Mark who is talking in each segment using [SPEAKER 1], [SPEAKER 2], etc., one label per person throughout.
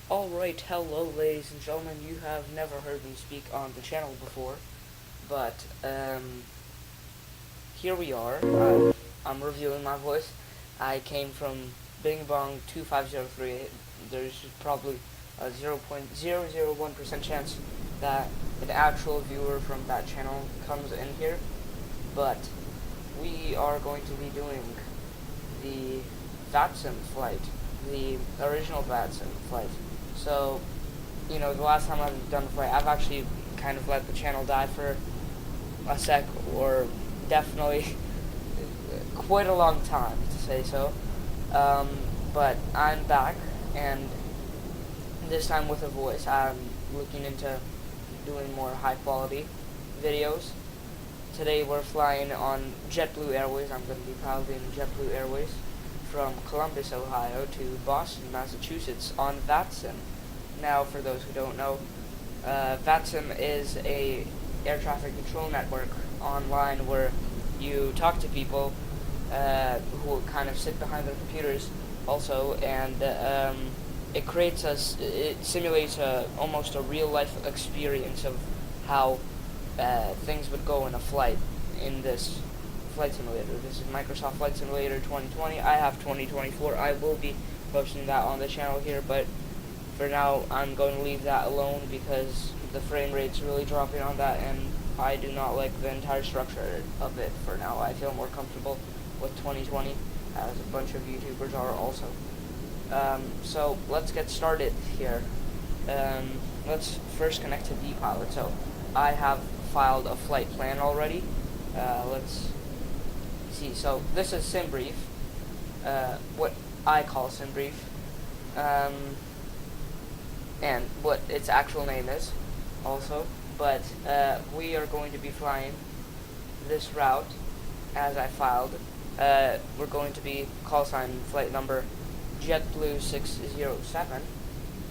[SPEAKER 1] Alright, hello ladies and gentlemen, you have never heard me speak on the channel before, but here we are. I'm reviewing my voice. I came from Bing Bong 2503. There's probably a 0.001% chance that an actual viewer from that channel comes in here, but we are going to be doing the VATSIM flight, the original VATSIM flight. So, the last time I've done the flight, I've actually kind of let the channel die for a sec, or definitely quite a long time, to say so. But I'm back, and this time with a voice. I'm looking into doing more high-quality videos. Today we're flying on JetBlue Airways. I'm going to be piloting JetBlue Airways from Columbus, Ohio to Boston, Massachusetts on VATSIM. Now, for those who don't know, VATSIM is a air traffic control network online where you talk to people who kind of sit behind their computers also, and it simulates almost a real life experience of how things would go in a flight in this flight simulator. This is Microsoft Flight Simulator 2020. I have 2024. I will be posting that on the channel here, but for now I'm going to leave that alone because the frame rate's really dropping on that, and I do not like the entire structure of it for now. I feel more comfortable with 2020, as a bunch of YouTubers are also. So let's get started here. Let's first connect to dpilot. So I have filed a flight plan already. Let's see. So this is SimBrief, what I call SimBrief, and what its actual name is also. But we are going to be flying this route as I filed. We're going to be call sign flight number JBU607,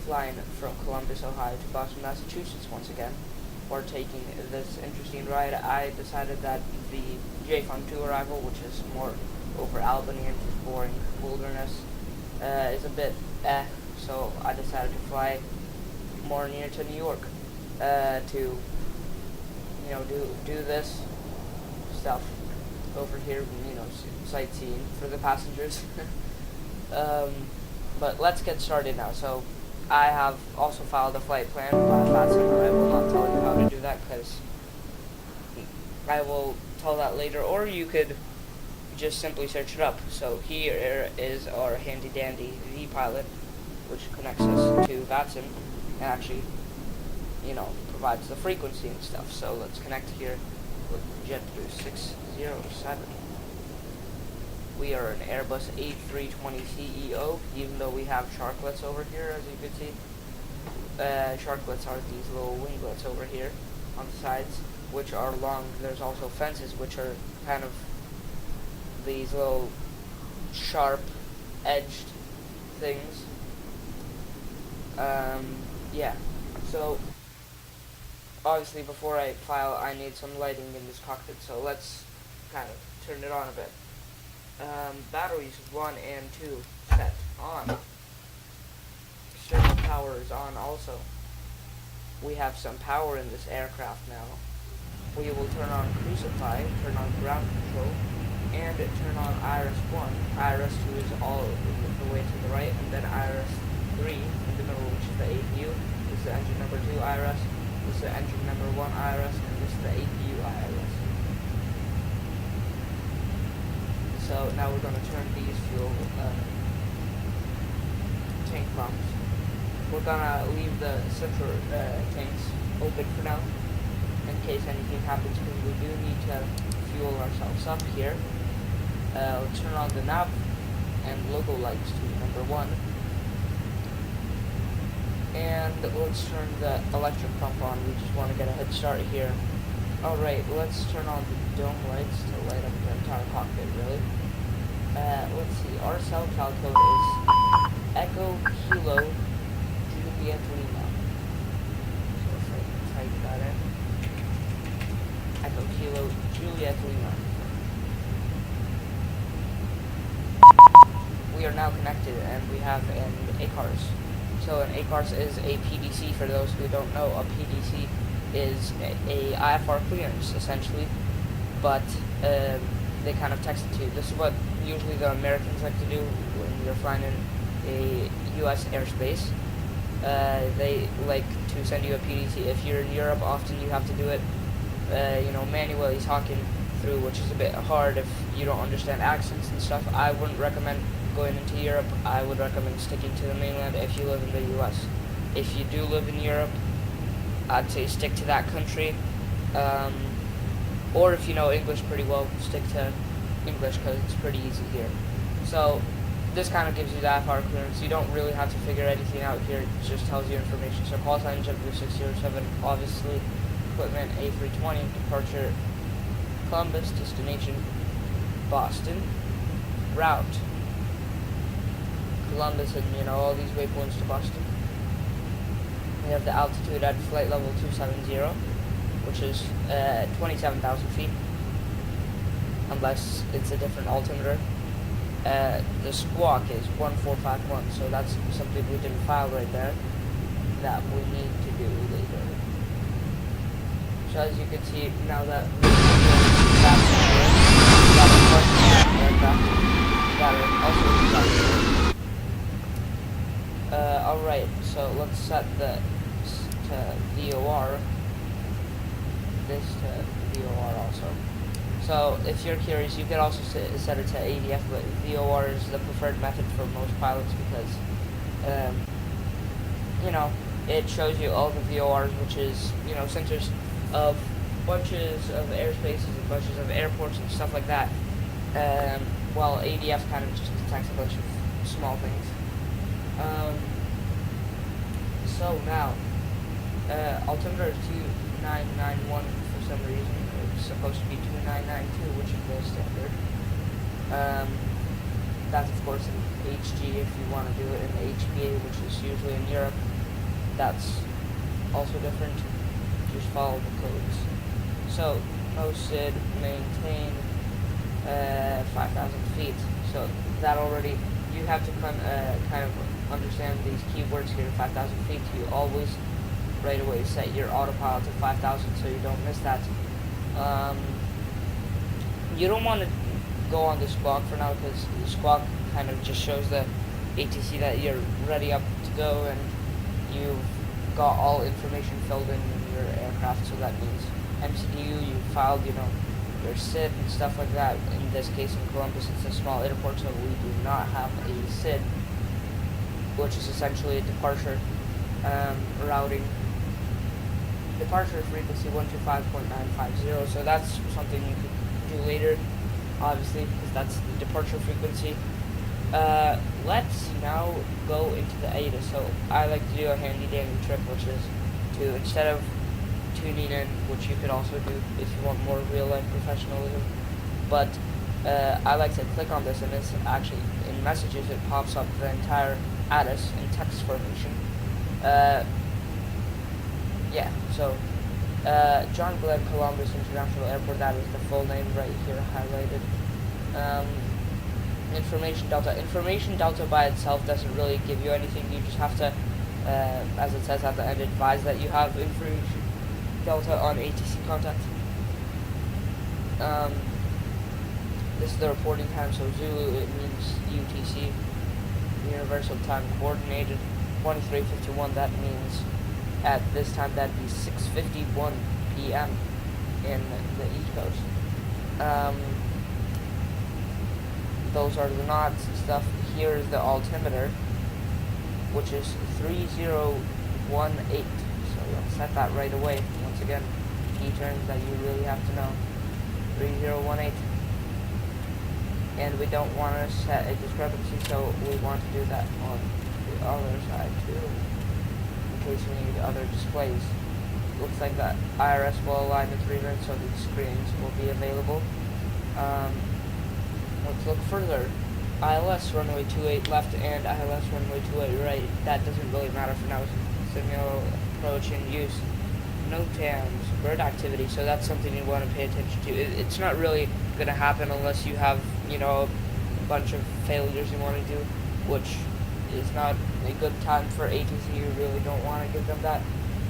[SPEAKER 1] flying from Columbus, Ohio to Boston, Massachusetts once again. We're taking this interesting ride. I decided that the J-Fun2 arrival, which is more over Albany and just boring wilderness, is a bit so I decided to fly more near to New York to do this stuff over here, sightseeing for the passengers. But let's get started now. So I have also filed a flight plan by VATSIM, but I will not tell you how to do that because I will tell that later, or you could just simply search it up. So here is our handy dandy vPilot, which connects us to VATSIM and actually, provides the frequency and stuff. So let's connect here with JetBlue607. We are an Airbus A320 CEO, even though we have sharklets over here, as you can see. Sharklets are these little winglets over here on the sides, which are long. There's also fences, which are kind of these little sharp-edged things. Yeah. So, obviously, before I file, I need some lighting in this cockpit, so let's kind of turn it on a bit. Batteries 1 and 2 set on. External power is on also. We have some power in this aircraft now. We will turn on cruise supply, turn on ground control, and turn on IRS 1. IRS 2 is all the way to the right, and then IRS 3 in the middle, which is the APU. This is the engine number 2 IRS. This is the engine number 1 IRS, and this is the APU IRS. So now we're going to turn these fuel tank pumps. We're going to leave the central tanks open for now, in case anything happens, because we do need to fuel ourselves up here. Let's turn on the nav and logo lights to number 1. And let's turn the electric pump on. We just want to get a head start here. Alright, let's turn on the dome lights to light up the entire cockpit, really. Let's see, our cell cal code is Echo Kilo Juliet Lima. So if I type that in. Echo Kilo Juliet Lima. We are now connected, and we have an ACARS So an ACARS is a PDC. For those who don't know, a PDC is a IFR clearance, essentially, but they kind of text it to you. This is what usually the Americans like to do when you're flying in a U.S. airspace. They like to send you a PDC. If you're in Europe, often you have to do it, manually talking through, which is a bit hard if you don't understand accents and stuff. I wouldn't recommend going into Europe. I would recommend sticking to the mainland if you live in the U.S. If you do live in Europe, I'd say stick to that country. Or if you know English pretty well, stick to English because it's pretty easy here. So this kind of gives you the IFR clearance. You don't really have to figure anything out here. It just tells you information. So call sign JBU607, obviously equipment A320, departure Columbus, destination Boston, route Columbus, and all these waypoints to Boston. We have the altitude at flight level 270, which is 27,000 feet, unless it's a different altimeter. The squawk is 1451, so that's something we didn't file right there that we need to do later. So as you can see, now that we alright, so let's set the to VOR, this to VOR also. So if you're curious, you could also set it to ADF, but VOR is the preferred method for most pilots because, it shows you all the VORs, which is, centers of bunches of airspaces and bunches of airports and stuff like that. While ADF kind of just detects a bunch of small things. So now, altimeter is 2991 for some reason. It's supposed to be 2992, which is the standard. That's of course in HG if you want to do it in HPA, which is usually in Europe. That's also different. Just follow the codes. So, no SID, maintain 5,000 feet. So that already, you have to kind of understand these keywords here. 5,000 feet, you always right away set your autopilot to 5,000 so you don't miss that. You don't want to go on the squawk for now because the squawk kind of just shows the ATC that you're ready up to go and you've got all information filled in your aircraft. So that means MCDU, you filed, your SID and stuff like that. In this case, in Columbus, it's a small airport, so we do not have a SID, which is essentially a departure routing. Departure frequency 125.950, so that's something you could do later, obviously, because that's the departure frequency. Let's now go into the ADA. So I like to do a handy dandy trick, which is to, instead of tuning in, which you could also do if you want more real life professionalism, but I like to click on this, and it's actually in messages it pops up the entire ADAS in text formation. So John Glenn Columbus International Airport, that is the full name right here highlighted. Information Delta. Information Delta by itself doesn't really give you anything. You just have to, as it says at the end, advise that you have Information Delta on ATC contact. This is the reporting time, so Zulu, it means UTC, Universal Time Coordinated, 2351, that means at this time that'd be 6:51 p.m. in the East Coast. Those are the knots and stuff. Here is the altimeter, which is 3018. So let's set that right away. Once again, key terms that you really have to know. 3018. And we don't want to set a discrepancy, so we want to do that on the other side too, in case we need other displays. Looks like that IRS will align the 3 minutes, so the screens will be available. Let's look further. ILS runway 28 left and ILS runway 28 right. That doesn't really matter for now. Signal approach and use. NOTAMs, bird activity, so that's something you want to pay attention to. It's not really going to happen unless you have, a bunch of failures you want to do, which is not a good time for ATC. You really don't want to give them that.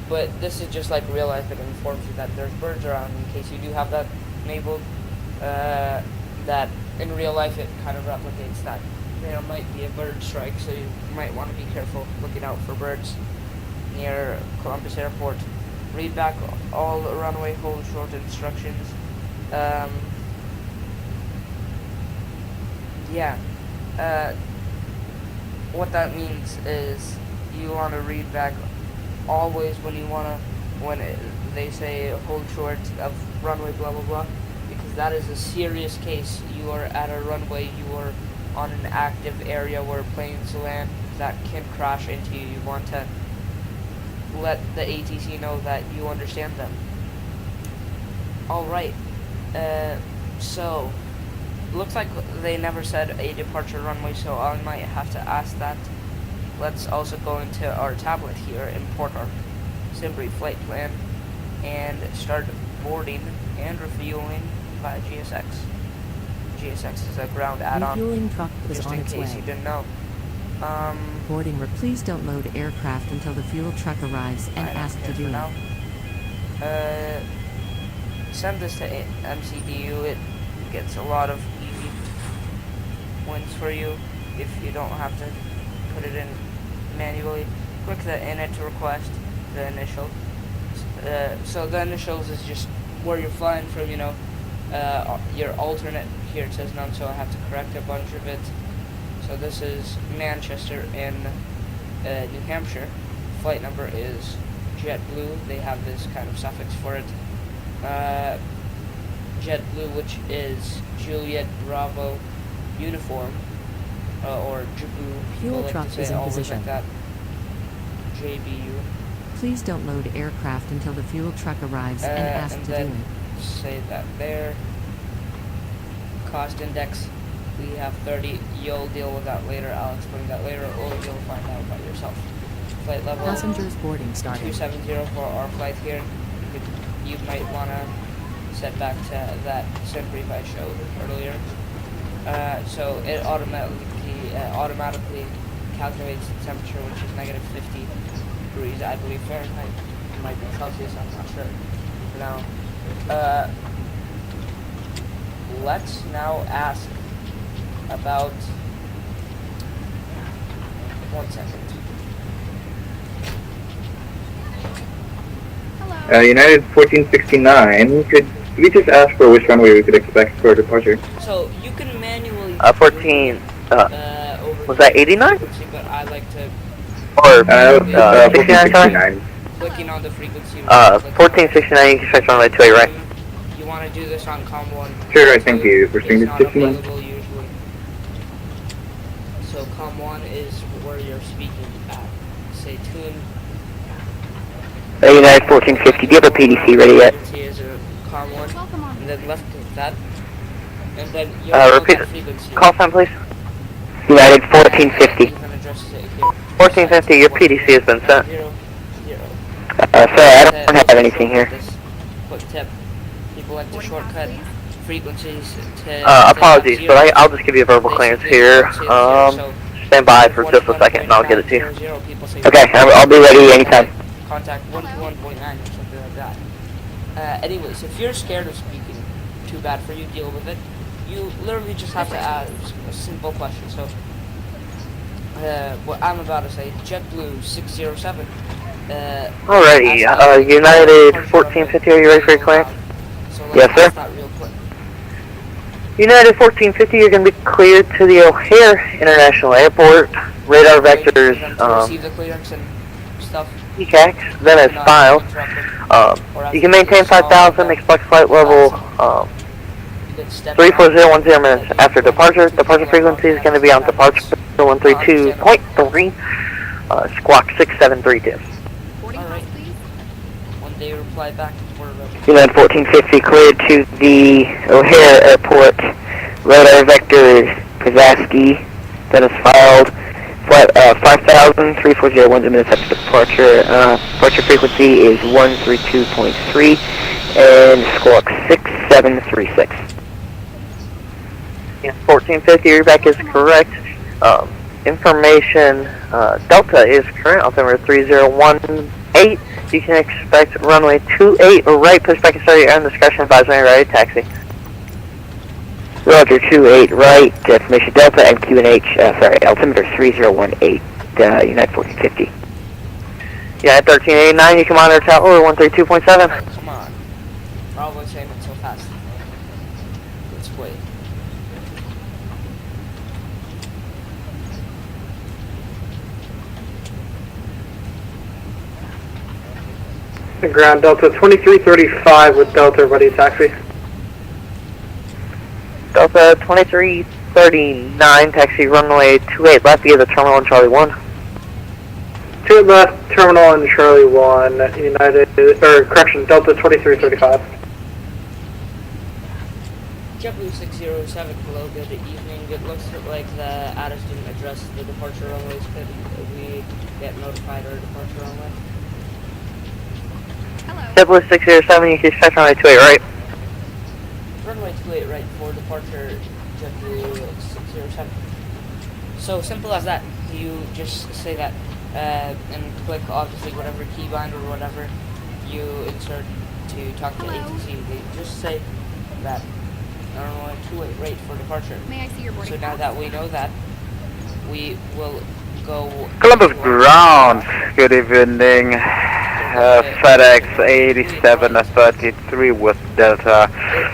[SPEAKER 1] But this is just like real life. It informs you that there's birds around in case you do have that enabled. That in real life it kind of replicates that there might be a bird strike, so you might want to be careful looking out for birds near Columbus Airport. Read back all runway hold short instructions. What that means is you want to read back always when they say hold short of runway blah blah blah, because that is a serious case. You are at a runway, you are on an active area where planes land that can crash into you. You want to let the ATC know that you understand them. Alright, so looks like they never said a departure runway, so I might have to ask that. Let's also go into our tablet here, import our SimBrief flight plan, and start boarding and refueling via GSX. GSX is a ground add-on,
[SPEAKER 2] Refueling truck is
[SPEAKER 1] just
[SPEAKER 2] on
[SPEAKER 1] in
[SPEAKER 2] its
[SPEAKER 1] case
[SPEAKER 2] way.
[SPEAKER 1] you didn't know.
[SPEAKER 2] Boarding. Please don't load aircraft until the fuel truck arrives and ask to do
[SPEAKER 1] now.
[SPEAKER 2] it.
[SPEAKER 1] Send this to MCDU. It gets a lot of easy wins for you if you don't have to put it in manually. Click the init request, the initial. So the initials is just where you're flying from, you know. Your alternate, here it says none, so I have to correct a bunch of it. So this is Manchester in New Hampshire. Flight number is JetBlue. They have this kind of suffix for it. JetBlue, which is Juliet Bravo Uniform, or JBU.
[SPEAKER 2] Fuel truck is in position.
[SPEAKER 1] Like that. JBU.
[SPEAKER 2] Please don't load aircraft until the fuel truck arrives and ask to do it.
[SPEAKER 1] Say that there. Cost index, we have 30. You'll deal with that later. I'll explain that later, or you'll find out by yourself. Flight level
[SPEAKER 2] Passengers boarding started.
[SPEAKER 1] 270 for our flight here. You might want to set back to that SimBrief I showed earlier. So it automatically calculates the temperature, which is negative 50 degrees, I believe Fahrenheit. It might be Celsius, I'm not sure. Now, let's now ask about 1 second.
[SPEAKER 3] United 1469, could we just ask for which runway we could expect for departure?
[SPEAKER 1] So you can manually
[SPEAKER 4] 14, was that 89?
[SPEAKER 1] But I like to
[SPEAKER 4] Or,
[SPEAKER 3] 1469.
[SPEAKER 1] clicking on the frequency.
[SPEAKER 4] 1469, you can stretch runway 28, right?
[SPEAKER 1] You want to do this on COM1.
[SPEAKER 3] Sure, right, thank you. For
[SPEAKER 1] It's not
[SPEAKER 3] 69.
[SPEAKER 1] available usually. So COM1 is where you're speaking at. Say tune.
[SPEAKER 4] United 1450, do you have a PDC ready yet?
[SPEAKER 1] Frequency is a COM1, and then left click that. And then you'll
[SPEAKER 4] Repeat
[SPEAKER 1] look at frequency.
[SPEAKER 4] Call sign, please. United 1450.
[SPEAKER 1] You can address it here.
[SPEAKER 4] 1450, your PDC has been sent.
[SPEAKER 1] 0, 0.
[SPEAKER 4] Sorry, I don't have anything here.
[SPEAKER 1] Quick tip. People like to shortcut frequencies to
[SPEAKER 4] Apologies, but I'll just give you a verbal clearance here. Stand by for just a second and I'll get it to you. Okay, I'll be ready anytime.
[SPEAKER 1] Contact 121.9 or something like that. Anyways, if you're scared of speaking, too bad for you, deal with it. You literally just have to ask a simple question. So, what I'm about to say, JetBlue607.
[SPEAKER 4] Alrighty, United 1450, are you ready for your clearance?
[SPEAKER 1] So
[SPEAKER 4] Yes, sir.
[SPEAKER 1] that real quick.
[SPEAKER 4] United 1450, you're going to be cleared to the O'Hare International Airport. Radar vectors,
[SPEAKER 1] Receive the clearance and stuff.
[SPEAKER 4] ECAX, then as filed. You can maintain 5,000, expect flight level 34010 minutes after departure. Departure frequency is going to be on departure 132.3, squawk 6732.
[SPEAKER 1] Alright. When they reply back, we're ready.
[SPEAKER 4] United 1450 cleared to the O'Hare Airport. Radar vector Kazaski, that is filed. Flight 5,000, 34010 minutes after departure. Departure frequency is 132.3 and squawk 6736. Yeah, 1450, your back is correct. information, Delta is current, altimeter 3018. You can expect runway 28 right, push back and start your own discretion, advisory ready, taxi. Roger, 28 right, destination Delta, MQ&H, altimeter 3018, United 1450. Yeah, 1389, you can monitor tower 132.7.
[SPEAKER 1] Come on. We're always saying it so fast. Let's wait.
[SPEAKER 5] Ground Delta 2335 with Delta ready taxi.
[SPEAKER 4] Delta 2339, taxi runway 28 left via the terminal in Charlie 1.
[SPEAKER 5] 2 left, terminal in Charlie 1, United, correction, Delta 2335.
[SPEAKER 1] JBU607, hello, good evening. It looks like the ATIS didn't address the departure runways. Could we get notified our departure runway?
[SPEAKER 4] JetBlue 607, you can expect runway 28 right.
[SPEAKER 1] Runway 28 right for departure, JetBlue607. So simple as that. You just say that and click obviously whatever keybind or whatever you insert to talk to ATC. They just say that runway 28 right for departure.
[SPEAKER 6] May I see your boarding
[SPEAKER 1] So now that we know that, we will go...
[SPEAKER 7] Columbus ground, good evening. FedEx 8733 with Delta,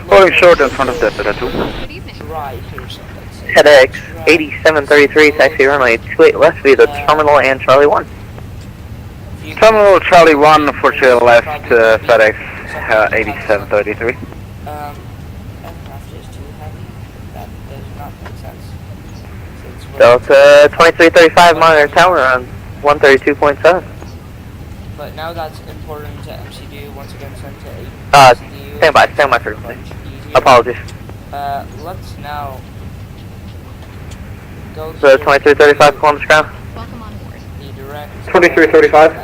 [SPEAKER 7] holding short in front of Delta 2.
[SPEAKER 6] Good evening.
[SPEAKER 1] Try here something.
[SPEAKER 4] FedEx 8733, taxi runway 28 left via the terminal and Charlie 1.
[SPEAKER 7] Terminal Charlie 1 for to the left, FedEx 8733.
[SPEAKER 1] Aircraft is too heavy. That does not make sense.
[SPEAKER 4] Delta 2335, monitor tower on 132.7.
[SPEAKER 1] But now that's important to MCD, once again sent to
[SPEAKER 4] Stand by frequency. Apologies.
[SPEAKER 1] Let's now go to
[SPEAKER 4] The 2335 Columbus ground.
[SPEAKER 6] Welcome on board.
[SPEAKER 1] the direct...
[SPEAKER 5] 2335.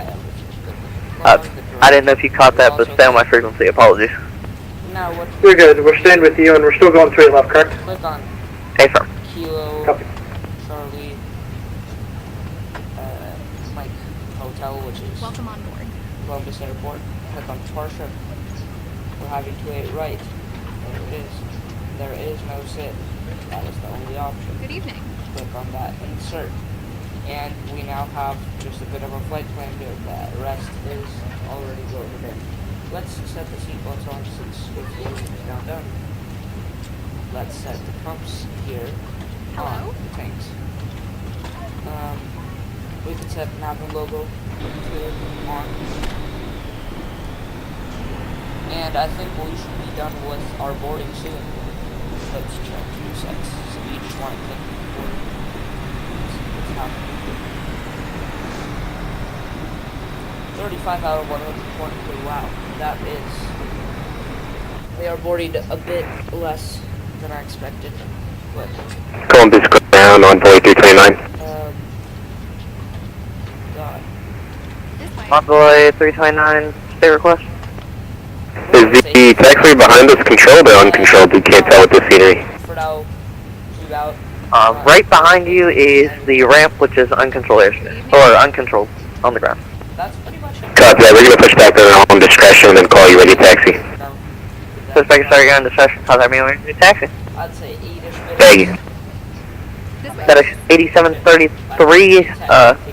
[SPEAKER 4] I didn't know if you caught that, but stay on my frequency. Apologies.
[SPEAKER 1] Now what...
[SPEAKER 5] We're good, we're staying with you and we're still going 3 left, correct?
[SPEAKER 1] Click on
[SPEAKER 4] Affirm.
[SPEAKER 1] Kilo,
[SPEAKER 5] Copy.
[SPEAKER 1] Charlie, Mike Hotel, which is
[SPEAKER 6] Welcome on board.
[SPEAKER 1] Columbus Airport. Click on departure. We're having 28 right. There it is. There is no sit. That is the only option.
[SPEAKER 6] Good evening.
[SPEAKER 1] Click on that insert. And we now have just a bit of a flight plan here. The rest is already loaded in. Let's set the seatbelts on since the fuel is now done. Let's set the pumps here
[SPEAKER 6] Hello?
[SPEAKER 1] on the tanks. We could set NAVA logo to on. And I think we should be done with our boarding soon. Let's check 2 sets. So you just want to click boarding. See what's happening. 35 out of 123. Wow, that is... They are boarded a bit less than I expected. But...
[SPEAKER 7] Columbus ground on 4329.
[SPEAKER 1] God.
[SPEAKER 6] This way.
[SPEAKER 4] Envoy 329, stay request.
[SPEAKER 7] Is the taxiway behind us controlled or uncontrolled? We can't tell with the scenery.
[SPEAKER 1] For now, shoot out.
[SPEAKER 4] Right behind you is the ramp, which is uncontrolled airspace. Or uncontrolled, on the ground.
[SPEAKER 1] That's pretty much it.
[SPEAKER 7] Copy that, we're going to push back on our own discretion and then call you ready taxi.
[SPEAKER 1] No.
[SPEAKER 4] Push back and start your own discussion. Contact me when you're taxi.
[SPEAKER 1] I'd say 8-ish minutes.
[SPEAKER 7] Thank you.
[SPEAKER 6] This way.
[SPEAKER 4] FedEx 8733,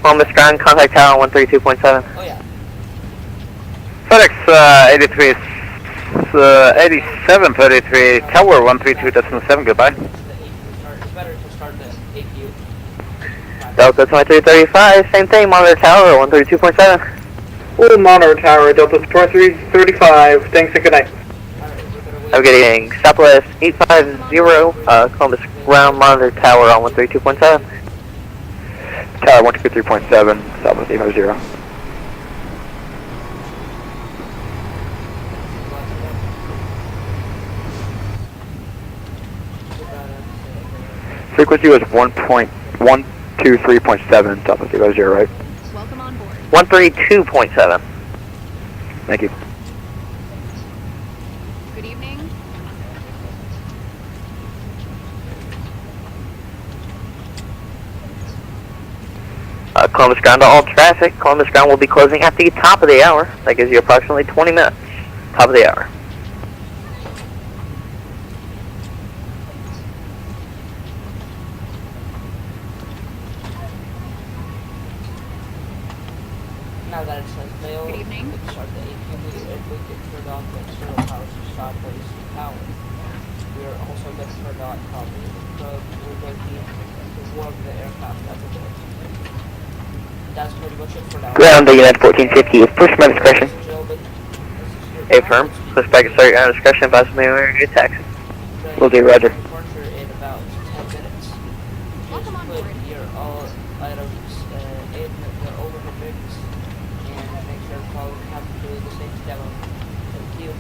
[SPEAKER 4] Columbus ground, contact tower on 132.7.
[SPEAKER 1] Oh yeah.
[SPEAKER 7] FedEx 8733, tower 132.7, goodbye.
[SPEAKER 1] It's better to start the APU.
[SPEAKER 4] Delta 2335, same thing, monitor tower 132.7.
[SPEAKER 5] Full monitor tower, Delta 2335, thanks and good night.
[SPEAKER 1] Alright, we're gonna wait.
[SPEAKER 4] I'm getting Southwest 850, Columbus ground, monitor tower on 132.7.
[SPEAKER 7] Tower 123.7, Southwest 850. Frequency was 1.123.7, Southwest 850, right?
[SPEAKER 6] Welcome on board.
[SPEAKER 4] 132.7.
[SPEAKER 7] Thank you.
[SPEAKER 6] Good evening.
[SPEAKER 4] Columbus Ground to all traffic. Columbus Ground will be closing at the top of the hour. That gives you approximately 20 minutes. Top of the hour.
[SPEAKER 1] Now that it says mail,
[SPEAKER 6] Good evening.
[SPEAKER 1] we can start the APB. If we get turned on the external power to stop wasting power. We are also going to turn on probably the we're going to need to warm the aircraft at the door. That's pretty much it for now.
[SPEAKER 4] Ground to United 1450 is push my discretion.
[SPEAKER 1] Ladies and gentlemen, this is your
[SPEAKER 4] Affirm.
[SPEAKER 1] pilot
[SPEAKER 4] Push back and start your discretion. Advise me when you're taxi.
[SPEAKER 1] speaking.
[SPEAKER 4] Will do, Roger.
[SPEAKER 1] Departure in about 10 minutes.
[SPEAKER 6] Welcome on
[SPEAKER 1] Just
[SPEAKER 6] board.
[SPEAKER 1] put your all items in the overhead bins and make sure to follow the captain doing the safety demo. Thank you.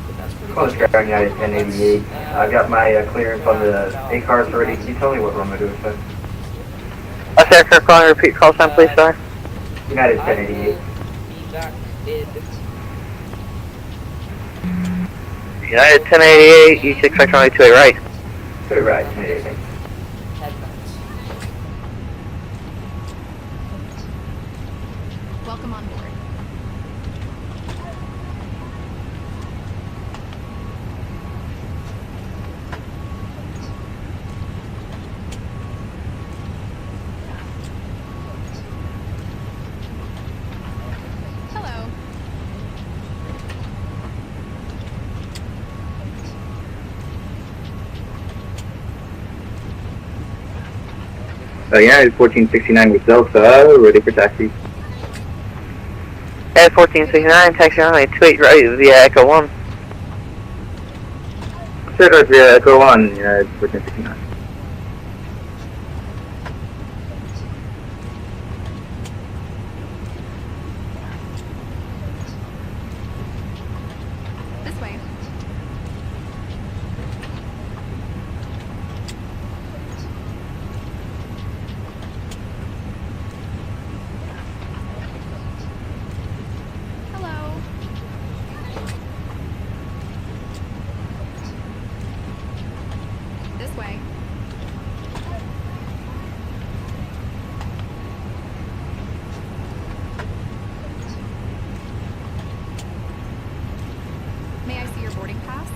[SPEAKER 1] But that's pretty
[SPEAKER 3] Close
[SPEAKER 1] much it.
[SPEAKER 3] ground, United 1088. I've got my clearance on the A cars already. Can you tell me what room to do with that?
[SPEAKER 4] I said, Kirk, calling, repeat call sign, please, sir.
[SPEAKER 3] United
[SPEAKER 1] I will
[SPEAKER 3] 1088.
[SPEAKER 1] be back in
[SPEAKER 4] United 1088, you should expect only to a right.
[SPEAKER 3] To the right, 1088.
[SPEAKER 1] 10 minutes.
[SPEAKER 6] Welcome on board. Hello.
[SPEAKER 3] United 1469 with Delta, ready for taxi.
[SPEAKER 4] At 1469, taxi runway 28 right via Echo 1.
[SPEAKER 3] Straight right via Echo 1, United 1469.
[SPEAKER 6] This way. Hello. This way. May I see your boarding pass?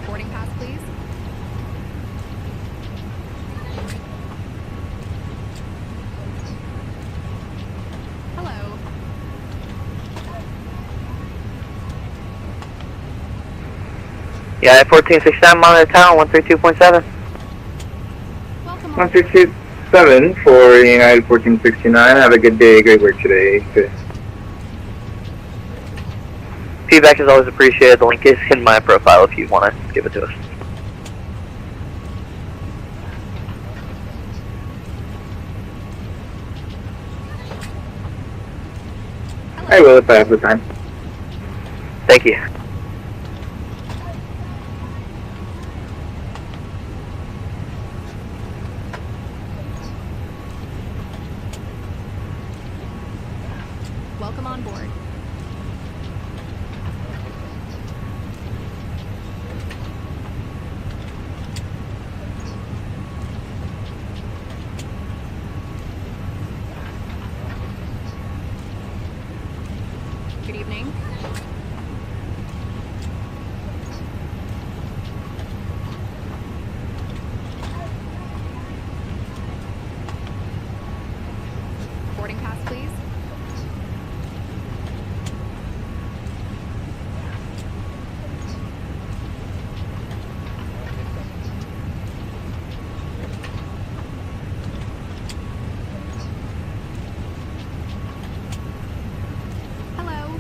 [SPEAKER 6] Boarding pass, please. Hello.
[SPEAKER 4] Yeah, at 1469, monitor town, 132.7.
[SPEAKER 6] Welcome on
[SPEAKER 3] 1227 for United 1469. Have a good day. Great work today. Good.
[SPEAKER 4] Feedback is always appreciated. The link is in my profile if you want to give it to us.
[SPEAKER 3] I will if I have the time.
[SPEAKER 4] Thank you.
[SPEAKER 6] Welcome on board. Good evening. Boarding pass, please. Hello.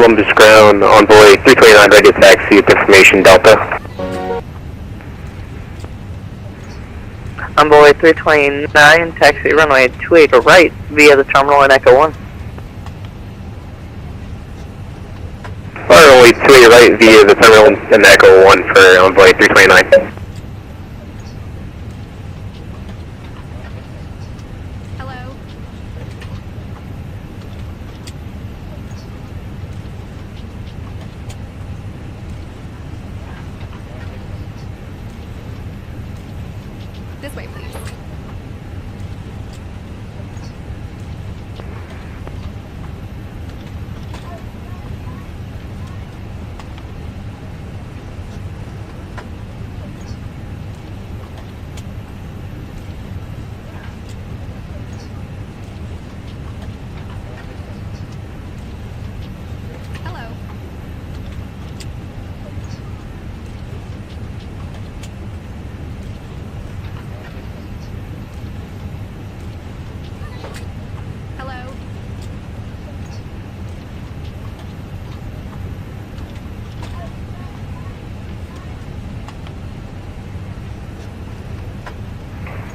[SPEAKER 7] Columbus ground, envoy 329 ready to taxi with information Delta.
[SPEAKER 4] Envoy 329, taxi runway 28 right via the terminal in Echo 1.
[SPEAKER 7] Runway 28 right via the terminal in Echo 1 for envoy 329.
[SPEAKER 6] Hello. This way, please. Hello. Hello.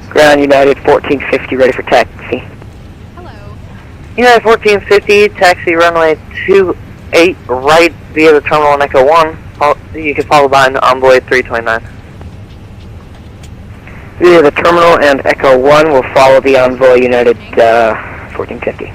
[SPEAKER 4] Ground United 1450 ready for taxi.
[SPEAKER 6] Hello.
[SPEAKER 4] United 1450, taxi runway 28 right via the terminal in Echo 1. You can follow behind envoy 329. Via the terminal and Echo 1 will follow the envoy United 1450.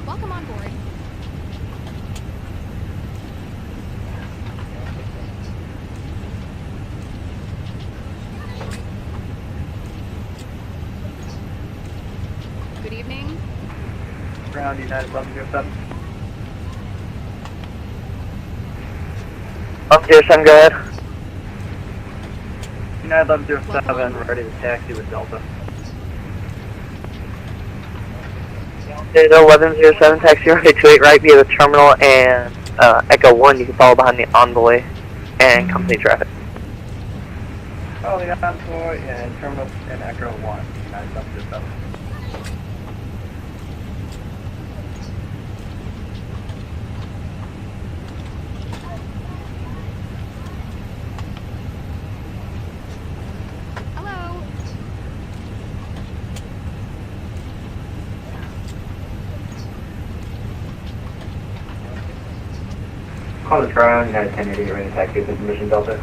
[SPEAKER 6] Welcome on board. Good evening.
[SPEAKER 5] Ground United 1107.
[SPEAKER 4] 1107, go ahead.
[SPEAKER 5] United 1107, ready to taxi with Delta.
[SPEAKER 4] United 1107, taxi runway 28 right via the terminal and Echo 1. You can follow behind the envoy and company traffic.
[SPEAKER 5] Oh, the envoy and terminal in Echo 1, United 1107.
[SPEAKER 6] Hello.
[SPEAKER 3] Call the ground, United 1088 ready to taxi with information Delta.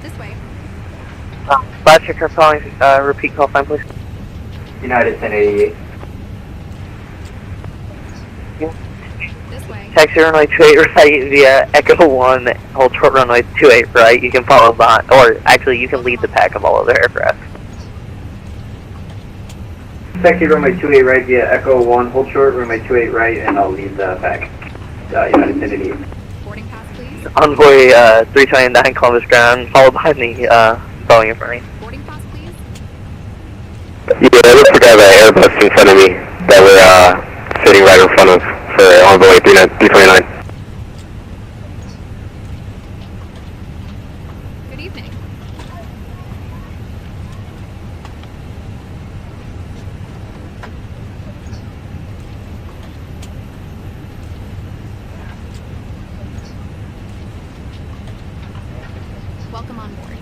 [SPEAKER 6] This way.
[SPEAKER 4] Flash checker calling, repeat call sign please.
[SPEAKER 3] United 1088.
[SPEAKER 6] This way.
[SPEAKER 4] Taxi runway 28 right via Echo 1, hold short runway 28 right. You can follow behind, or actually you can lead the pack of all other aircraft.
[SPEAKER 3] Taxi runway 28 right via Echo 1, hold short, runway 28 right, and I'll lead the back. United 1088.
[SPEAKER 6] Boarding pass, please.
[SPEAKER 4] Envoy 329 Columbus ground, followed by the Boeing in front of me.
[SPEAKER 6] Boarding pass, please.
[SPEAKER 7] Yeah, I look forgot about Airbus in front of me that we're sitting right in front of for envoy 329.
[SPEAKER 6] Good evening. Welcome on board.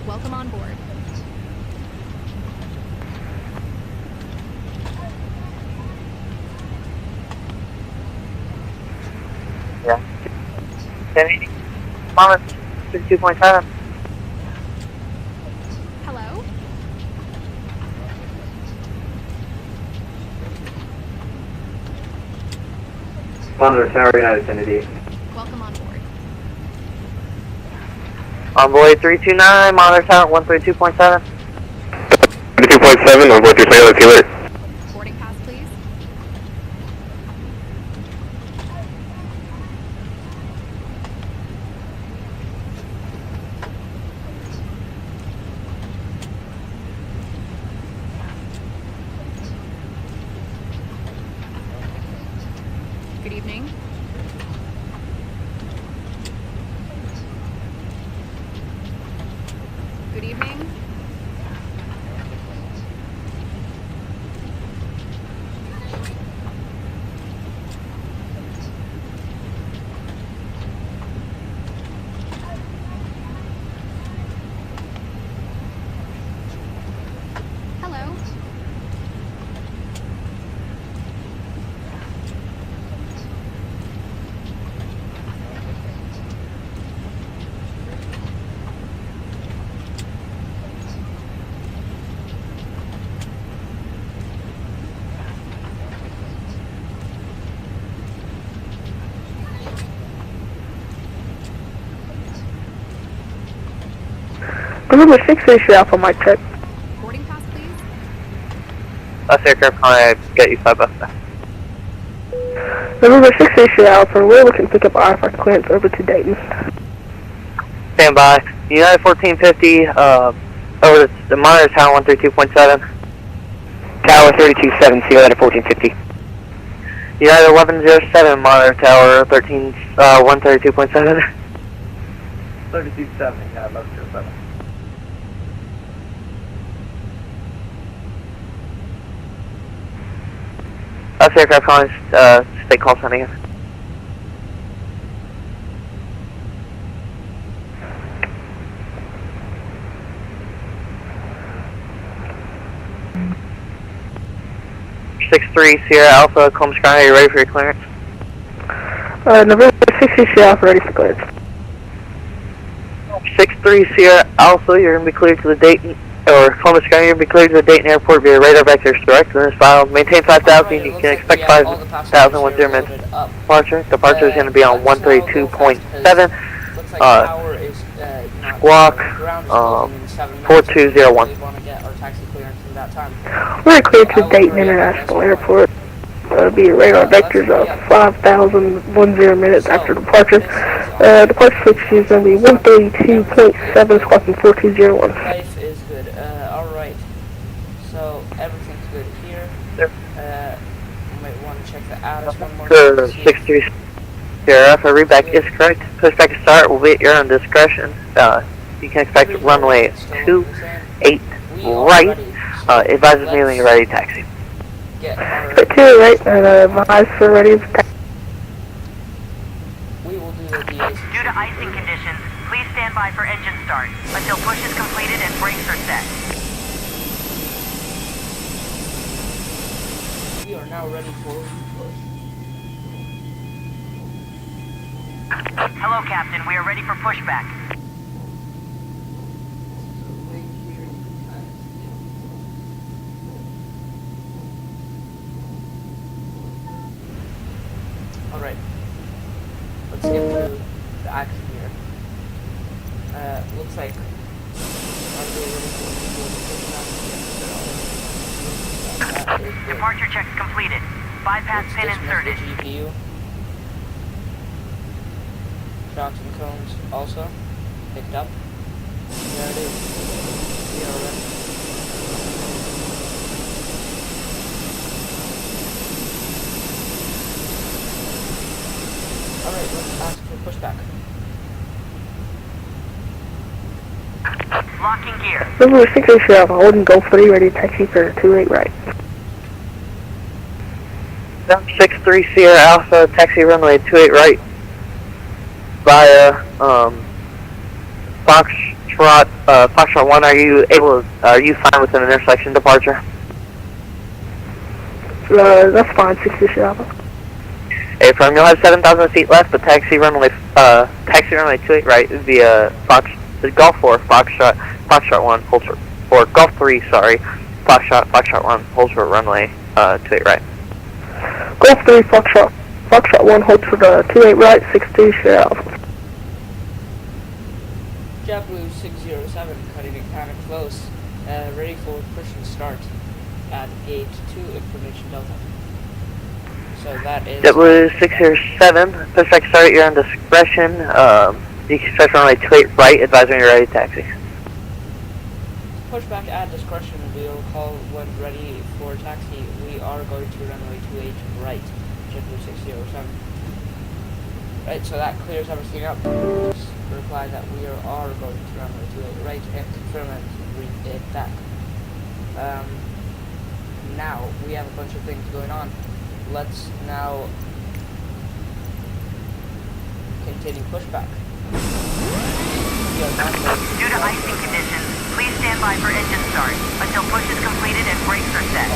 [SPEAKER 6] Welcome on board.
[SPEAKER 4] Yeah. 1080. Thomas, 62.7.
[SPEAKER 6] Hello?
[SPEAKER 3] Monitor Tower, United 1088.
[SPEAKER 6] Welcome on board.
[SPEAKER 5] Envoy 329, monitor tower 132.7.
[SPEAKER 7] 2.7, onboard 320, let's see alert.
[SPEAKER 6] Boarding pass, please. Good evening. Good evening. Hello.
[SPEAKER 4] November 6 issue Alpha, mic check.
[SPEAKER 6] Boarding pass, please.
[SPEAKER 5] That's aircraft calling, I get you 5 bucks.
[SPEAKER 4] November 6 issue Alpha, we're looking to pick up IFR clearance over to Dayton.
[SPEAKER 5] Stand by. United 1450, over the monitor tower 132.7.
[SPEAKER 4] Tower 327, see you later, 1450.
[SPEAKER 5] United 1107, monitor tower 132.7.
[SPEAKER 3] 32.7, yeah, 1107.
[SPEAKER 5] That's aircraft calling, state call sign again. Six-three Sierra Alpha, Colm Sky, are you ready for your clearance?
[SPEAKER 4] November 6 issue Alpha, ready for clearance.
[SPEAKER 5] 6-3 Sierra Alpha, you're going to be cleared to the Dayton, or Columbus County, you're going to be cleared to the Dayton Airport via radar vectors direct in this file. Maintain 5,000, you can expect 5,000 with 0 minutes departure. Departure is going to be on 132.7, squawk, 4201.
[SPEAKER 4] We're cleared to Dayton International Airport. Be radar vectors of 5,000 minutes after departure. Departure switch is going to be 132.7, squawking 4201.
[SPEAKER 1] Life is good. Alright. So, everything's good here. You might want to check the ATIS one more time.
[SPEAKER 5] 6-3 Sierra Alpha, readback is correct. Pushback to start will be at your own discretion. You can expect runway 28 right. Advise us when you're ready to taxi.
[SPEAKER 1] Get our,
[SPEAKER 4] 2 right, and advise for ready to taxi.
[SPEAKER 1] we will do the DAC.
[SPEAKER 8] Due to icing conditions, please stand by for engine start until push is completed and brakes are set.
[SPEAKER 1] We are now ready for push.
[SPEAKER 8] Hello, Captain. We are ready for pushback.
[SPEAKER 1] Alright. Let's get to the action here. Looks like
[SPEAKER 8] Departure checks completed. Bypass pin inserted.
[SPEAKER 1] GPU. Mountain cones also picked up. There it is. We are ready. Alright, let's ask for pushback.
[SPEAKER 8] Locking gear.
[SPEAKER 4] November 6 issue Alpha, holding Gulf 3, ready to taxi for 28 right.
[SPEAKER 5] 6-3 Sierra Alpha, taxi runway 28 right via Foxtrot 1. Are you fine with an intersection departure?
[SPEAKER 4] That's fine, 6 issue Alpha.
[SPEAKER 5] Airframe, you'll have 7,000 feet left, but taxi runway 28 right via Golf 4 Foxtrot 1 holds or Golf 3, sorry, Foxtrot 1 holds for runway 28 right.
[SPEAKER 4] Golf 3 Foxtrot 1 holds for the 28 right, 62 Sierra Alpha.
[SPEAKER 1] JetBlue 607 cutting it kind of close, ready for push and start at gate 2 information delta. So that is
[SPEAKER 5] JetBlue 607, pushback start, you're on discretion. You can start runway 28 right, advise when you're ready to taxi.
[SPEAKER 1] pushback at discretion. We'll call when ready for taxi. We are going to runway 28 right, JetBlue 607. Right, so that clears everything up. Just reply that we are going to runway 28 right and confirm it and read it back. Now, we have a bunch of things going on. Let's now continue pushback.
[SPEAKER 8] Due to icing conditions, please stand by for engine start until push is completed and brakes are set.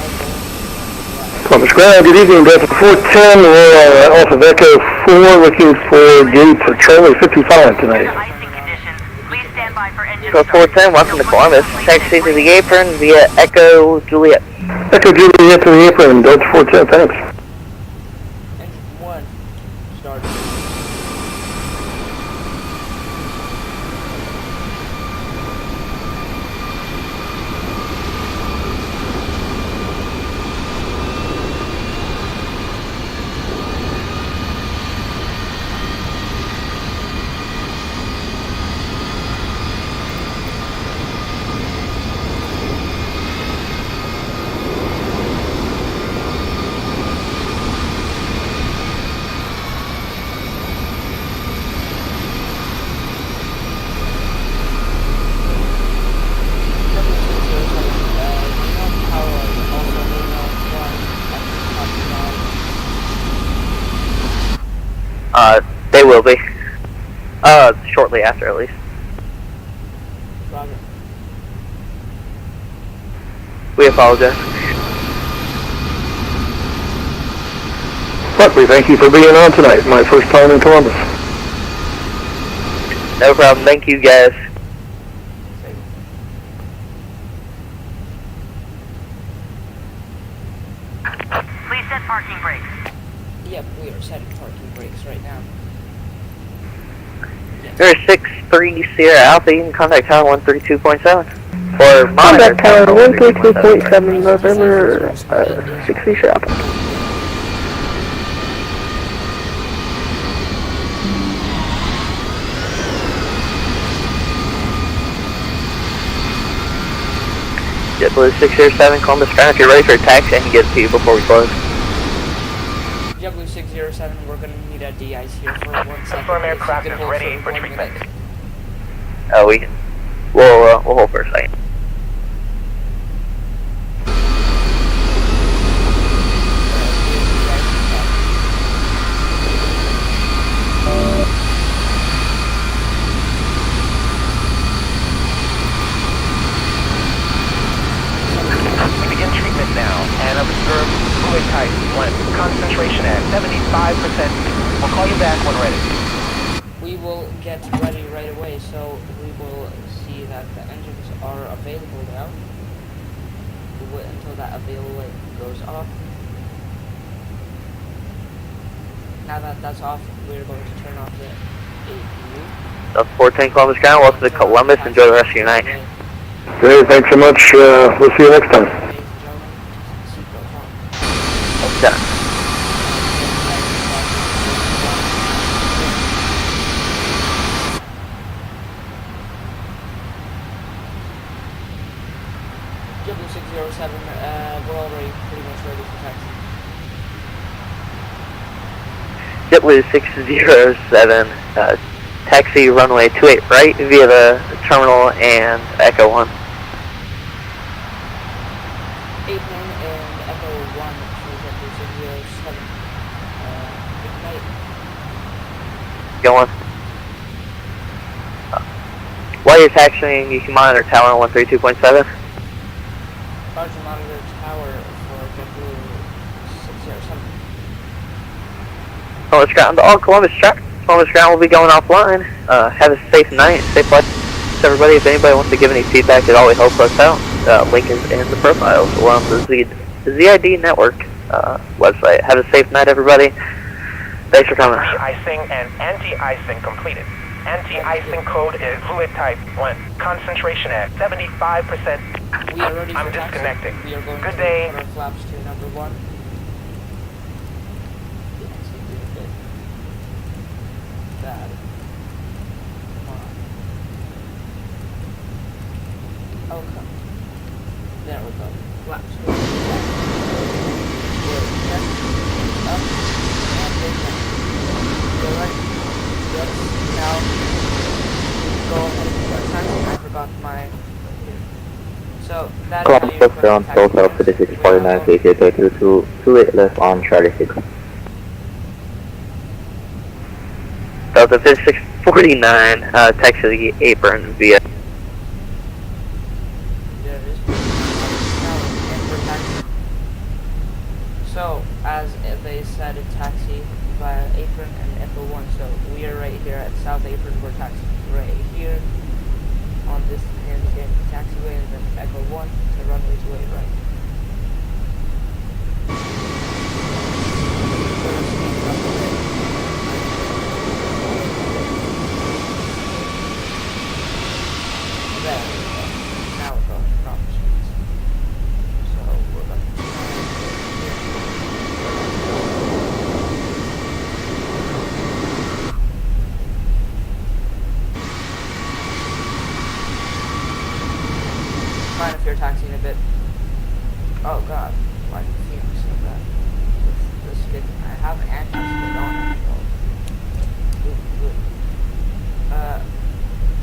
[SPEAKER 7] Columbus Ground, good evening, Delta 410, we're off of Echo 4 looking for gate for Charlie 55
[SPEAKER 8] Due
[SPEAKER 7] tonight.
[SPEAKER 8] to icing conditions, please stand by for engine
[SPEAKER 5] Echo
[SPEAKER 8] start.
[SPEAKER 5] 410, welcome to Columbus. Taxi to the apron via Echo Juliet.
[SPEAKER 7] Echo Juliet to the apron, Delta 410, thanks.
[SPEAKER 1] Engine 1, start.
[SPEAKER 5] They will be. Shortly after, at least.
[SPEAKER 1] Roger.
[SPEAKER 5] We apologize.
[SPEAKER 7] Look, we thank you for being on tonight, my first time in Columbus.
[SPEAKER 5] No problem. Thank you, guys.
[SPEAKER 8] Please set parking brakes.
[SPEAKER 1] Yep, we are setting parking brakes right now.
[SPEAKER 5] There's 6-3 Sierra Alpha. You can contact tower 132.7. Or monitor
[SPEAKER 4] Contact tower
[SPEAKER 5] tower
[SPEAKER 4] 132.7, November 6 Sierra Alpha.
[SPEAKER 5] JetBlue 607, Columbus Ground. If you're ready for a taxi, I can get it to you before we close.
[SPEAKER 1] JetBlue 607, we're going to need a de-ice here for 1 second.
[SPEAKER 8] Confirm
[SPEAKER 1] If you
[SPEAKER 8] aircraft
[SPEAKER 1] could
[SPEAKER 8] is
[SPEAKER 1] hold
[SPEAKER 8] ready
[SPEAKER 1] for
[SPEAKER 8] for
[SPEAKER 1] 1
[SPEAKER 8] treatment.
[SPEAKER 1] minute.
[SPEAKER 5] We can. We'll hold for a second.
[SPEAKER 8] Begin treatment now and observe fluid type when concentration at 75%. We'll call you back when ready.
[SPEAKER 1] We will get ready right away, so we will see that the engines are available now. We'll wait until that available light goes off. Now that that's off, we're going to turn off the APU.
[SPEAKER 5] Delta 410 Columbus Ground. Welcome to Columbus. Enjoy the rest of your night.
[SPEAKER 7] Great, thanks so much, we'll see you next time.
[SPEAKER 1] Ladies and gentlemen, seatbelts on.
[SPEAKER 5] Done.
[SPEAKER 1] JetBlue 607, we're already pretty much ready for taxi.
[SPEAKER 5] JetBlue 607, taxi runway 28 right via the terminal and Echo 1.
[SPEAKER 1] 8-9 and Echo 1 to JetBlue 607. Good night.
[SPEAKER 5] Go on. While you're taxiing, you can monitor tower 132.7.
[SPEAKER 1] Roger, monitor tower for JetBlue 607.
[SPEAKER 5] Columbus Ground to all Columbus Ground will be going offline. Have a safe night, safe flight to everybody. If anybody wants to give any feedback at all, we help us out. Link is in the profiles along the ZID network website. Have a safe night, everybody. Thanks for coming.
[SPEAKER 8] Pre-icing and anti-icing completed. Anti-icing code is fluid type 1. Concentration at 75%.
[SPEAKER 1] We are ready for
[SPEAKER 8] I'm
[SPEAKER 1] taxi.
[SPEAKER 8] disconnecting.
[SPEAKER 1] We are going
[SPEAKER 8] Good
[SPEAKER 1] to
[SPEAKER 8] day.
[SPEAKER 1] put our flaps to number 1. Bad. Come on. Oh, come. There we go. Flaps. Good. Check. Up. And big down. You're right. Let's now go ahead and put our taxi. I forgot my... So, that is how you request
[SPEAKER 7] on
[SPEAKER 1] a taxi.
[SPEAKER 7] South 5649, KK 28 left on Charlie 6.
[SPEAKER 5] Delta 5649, taxi the apron via.
[SPEAKER 1] There it is. Now, and we're taxi. So, as they said, a taxi via apron and Echo 1. So, we are right here at South Apron. We're taxi right here on this handicapped taxiway, and then Echo 1 to runway 28 right. There we go. Now we're going to proper speeds. So we're going to mind if you're taxiing a bit. Oh god, why did Phoenix say that? This kid, I have an anti-skid on it, so. Good.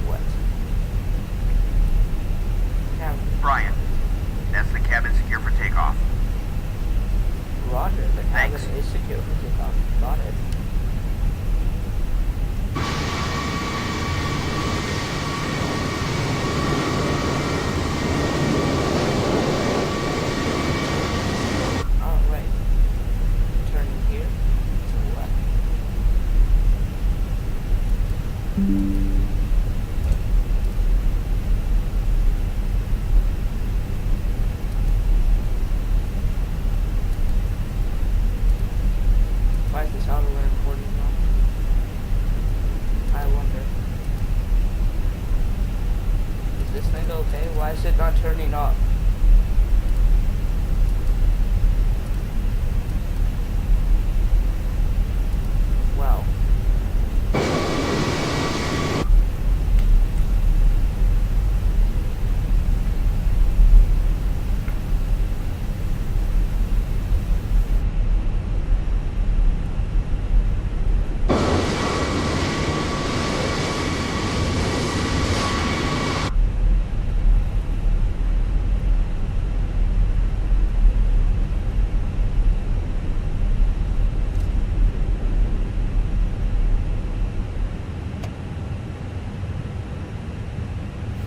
[SPEAKER 1] What? Cabin.
[SPEAKER 8] Brian, that's the cabin secure for takeoff.
[SPEAKER 1] Roger, the cabin
[SPEAKER 8] Thanks.
[SPEAKER 1] is secure for takeoff. Got it. Alright. Turning here to the left. Why is this auto alarm recording now? I wonder. Is this thing okay? Why is it not turning off? Wow.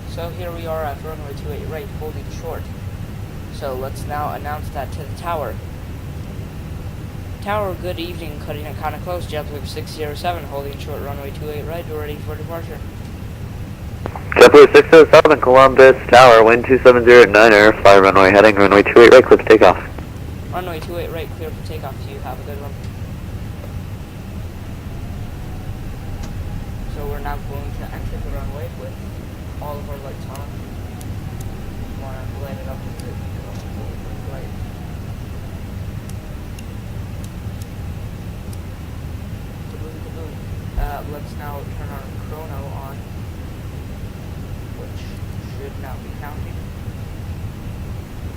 [SPEAKER 1] So here we are at runway 28 right, holding short. So let's now announce that to the tower. Tower, good evening, cutting it kind of close. JetBlue 607, holding short, runway 28 right, we're ready for departure.
[SPEAKER 7] JetBlue 607, Columbus Tower, wind 270 at 9 fly runway heading, runway 28 right, clear for takeoff.
[SPEAKER 1] Runway 28 right, clear for takeoff. You have a good one. So we're now going to enter the runway with all of our lights on. Want to light it up with the light. Let's now turn our chrono on, which should now be counting.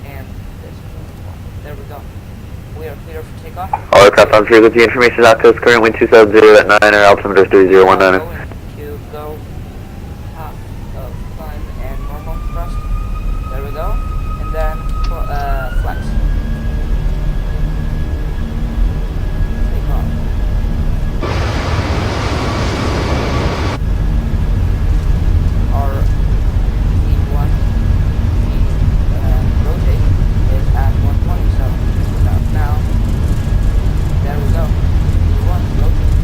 [SPEAKER 1] And this one. There we go. We are clear for takeoff.
[SPEAKER 7] All aircraft on frequency information outpost, current wind 270 at 9 altimeter 3019.
[SPEAKER 1] Going to go top of climb and normal thrust. There we go. And then flex. Take off. Our V1 rotate is at 120, so now there we go. V1 rotate.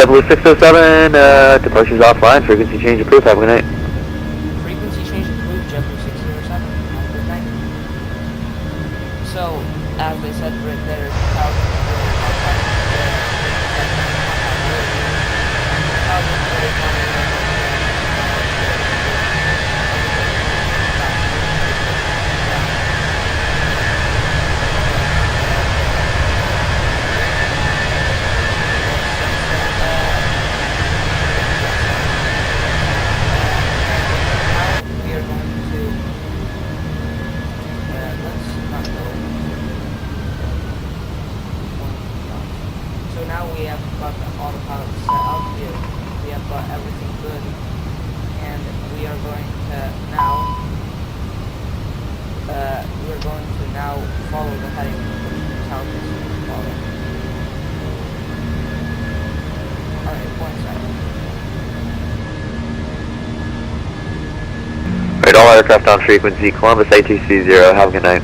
[SPEAKER 5] JBU607, departure's offline, frequency change approved, have a good night.
[SPEAKER 1] Frequency change approved, JBU607. Have a good night. So, as they said right there, we are going to let's not go. So now we have got the autopilot set up here. We have got everything good, and we are going to now follow the heading south is follow. Alright, 1 second.
[SPEAKER 5] Alright, all aircraft on frequency, Columbus ATC0, have a good night.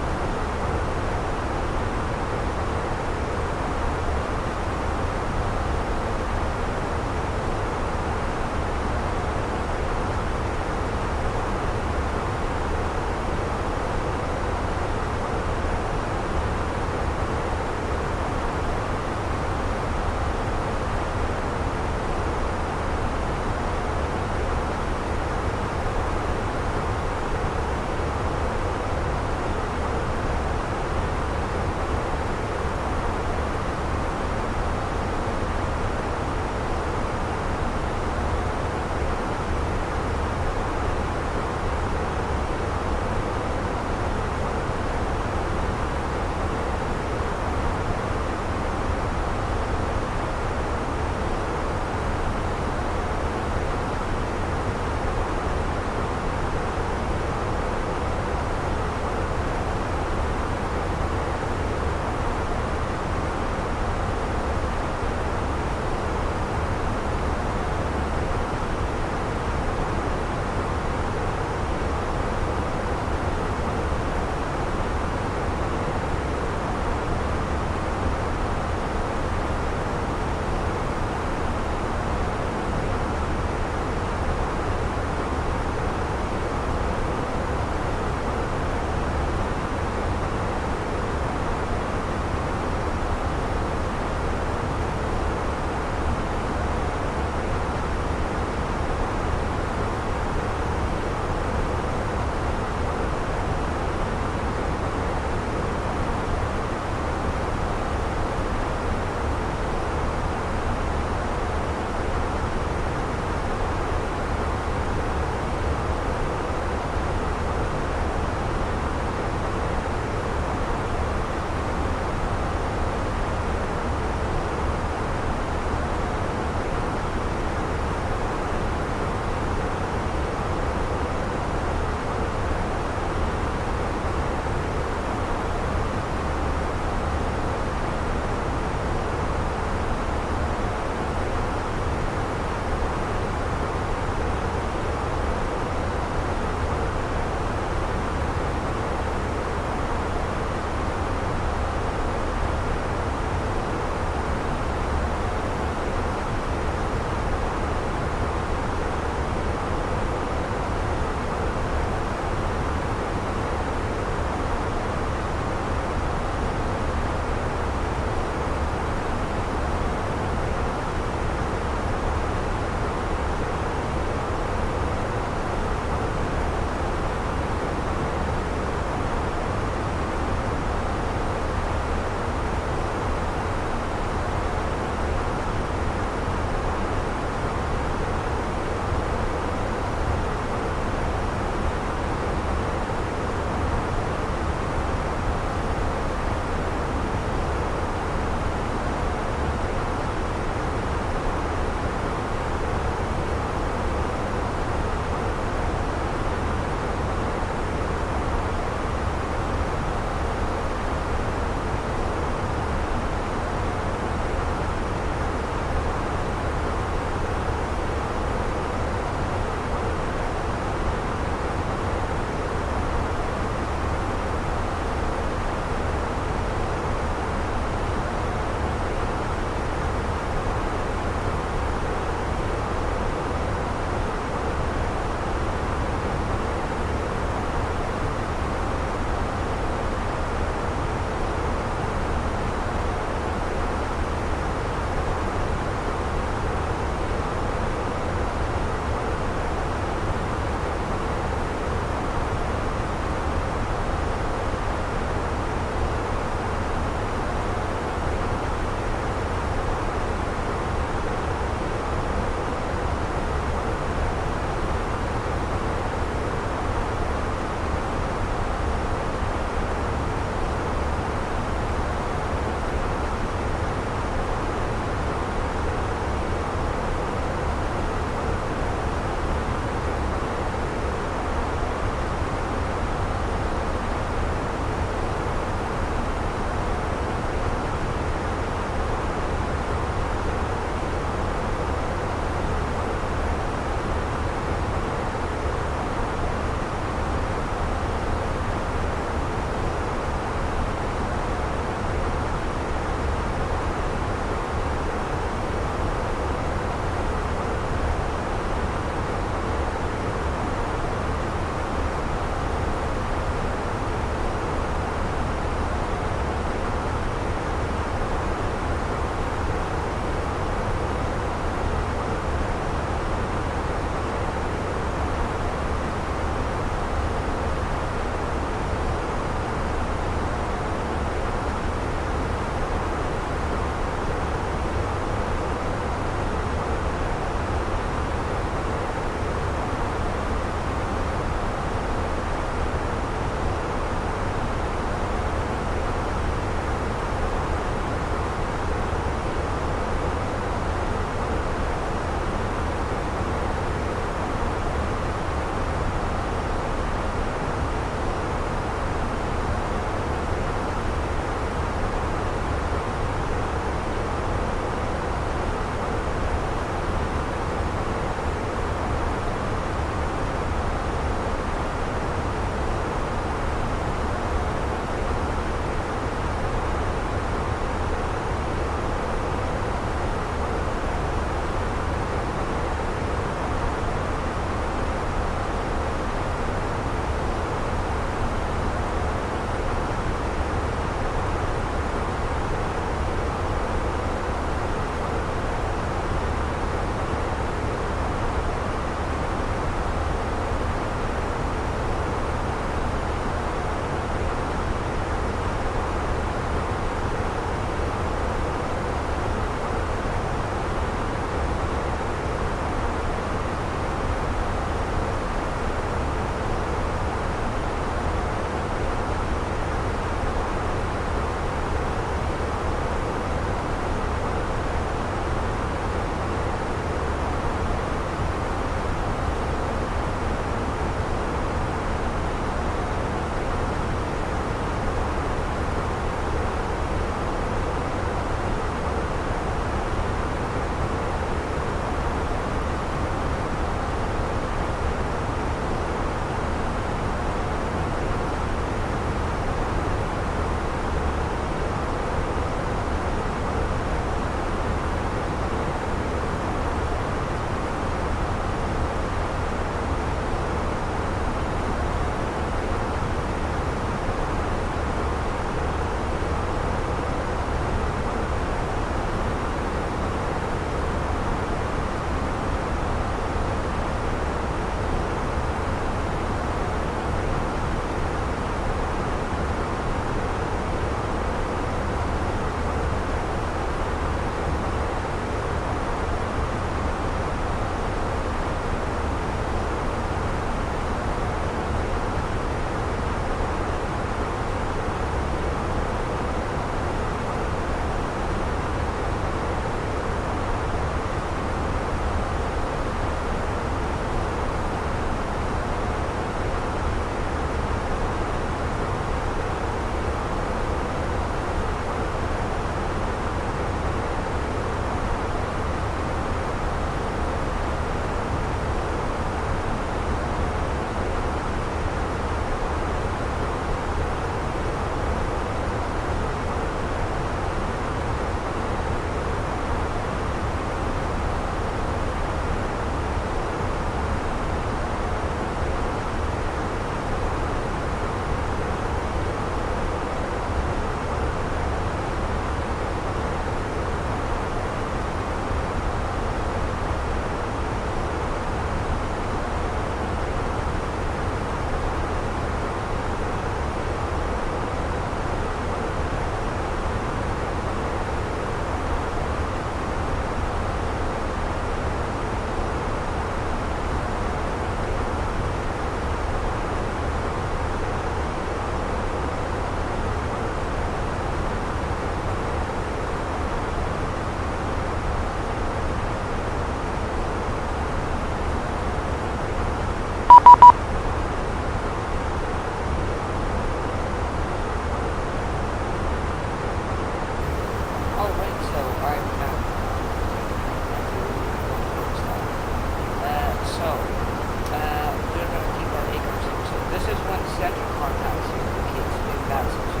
[SPEAKER 1] center contacts indicates in VATSIM, so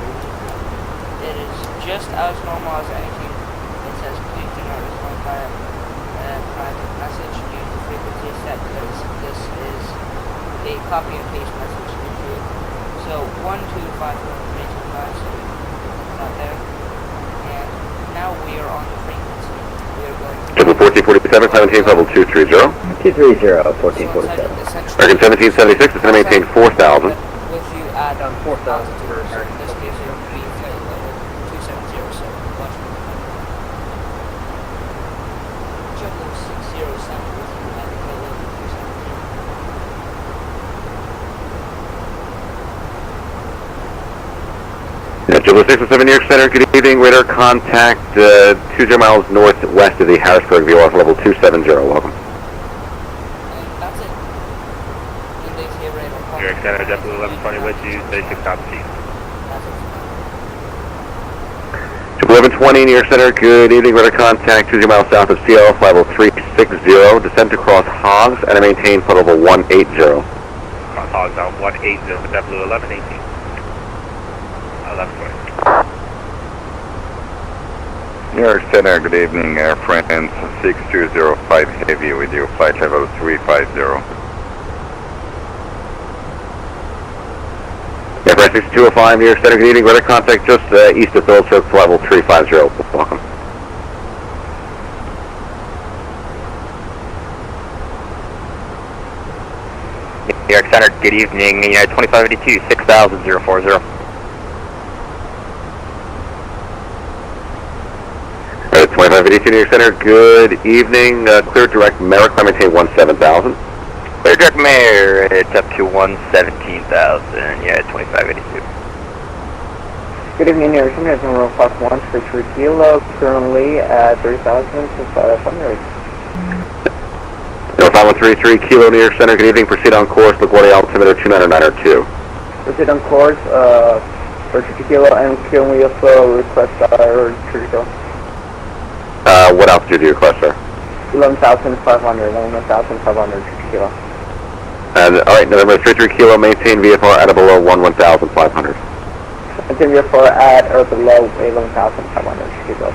[SPEAKER 1] it is just as normal as anything. It says please do not respond via private message. Use the frequency set because this is a copy and paste message into it. So 125.325, so it's not there. And now we are on the frequency. We are going to
[SPEAKER 7] Triple 1447, climb maintain level 230.
[SPEAKER 3] 230, 1447.
[SPEAKER 7] American 1776 is going to maintain 4,000.
[SPEAKER 1] With you at
[SPEAKER 5] 4,000
[SPEAKER 1] for
[SPEAKER 5] American.
[SPEAKER 1] this gives you a flight level 270, so watch me. JBU607 with you at flight level 270.
[SPEAKER 7] JBU607 New York Center, good evening. Radar contact 20 miles northwest of the Harrisburg VOR level 270. Welcome.
[SPEAKER 1] And that's it. And they say radar.
[SPEAKER 9] New York Center, JetBlue 1120 with you, 36 copy.
[SPEAKER 1] That's it.
[SPEAKER 7] JetBlue 1120 New York Center, good evening. Radar contact 20 miles south of CL level 360. Descent across Hogs and maintain flight level 180.
[SPEAKER 9] Cross hogs out 180, JetBlue 1118. 1120.
[SPEAKER 10] New York Center, good evening. Airframe 6205 Heavy with you, flight level 350.
[SPEAKER 7] Airframe 6205 New York Center, good evening. Radar contact just east of Phillips Circle, level 350. Welcome.
[SPEAKER 5] New York Center, good evening. United 2582, 6000
[SPEAKER 7] 2582 New York Center, good evening. Clear direct Merrick, climb maintain 17,000.
[SPEAKER 5] Clear direct mayor, it's up to 117,000. Yeah, 2582.
[SPEAKER 4] Good evening, New York Center, General Fox 133 Kilo, currently at 3,500.
[SPEAKER 7] 5133 Kilo New York Center, good evening. Proceed on course, LaGuardia altimeter 29902.
[SPEAKER 4] Proceed on course, for 30 Kilo, and can we also request our 30 Kilo?
[SPEAKER 7] What altitude do you request, sir?
[SPEAKER 4] 11,500, 11,500 Kilo.
[SPEAKER 7] And, alright, November 33 Kilo, maintain VFR at or below 11,500.
[SPEAKER 4] Maintain VFR at or below 11,500 Kilo.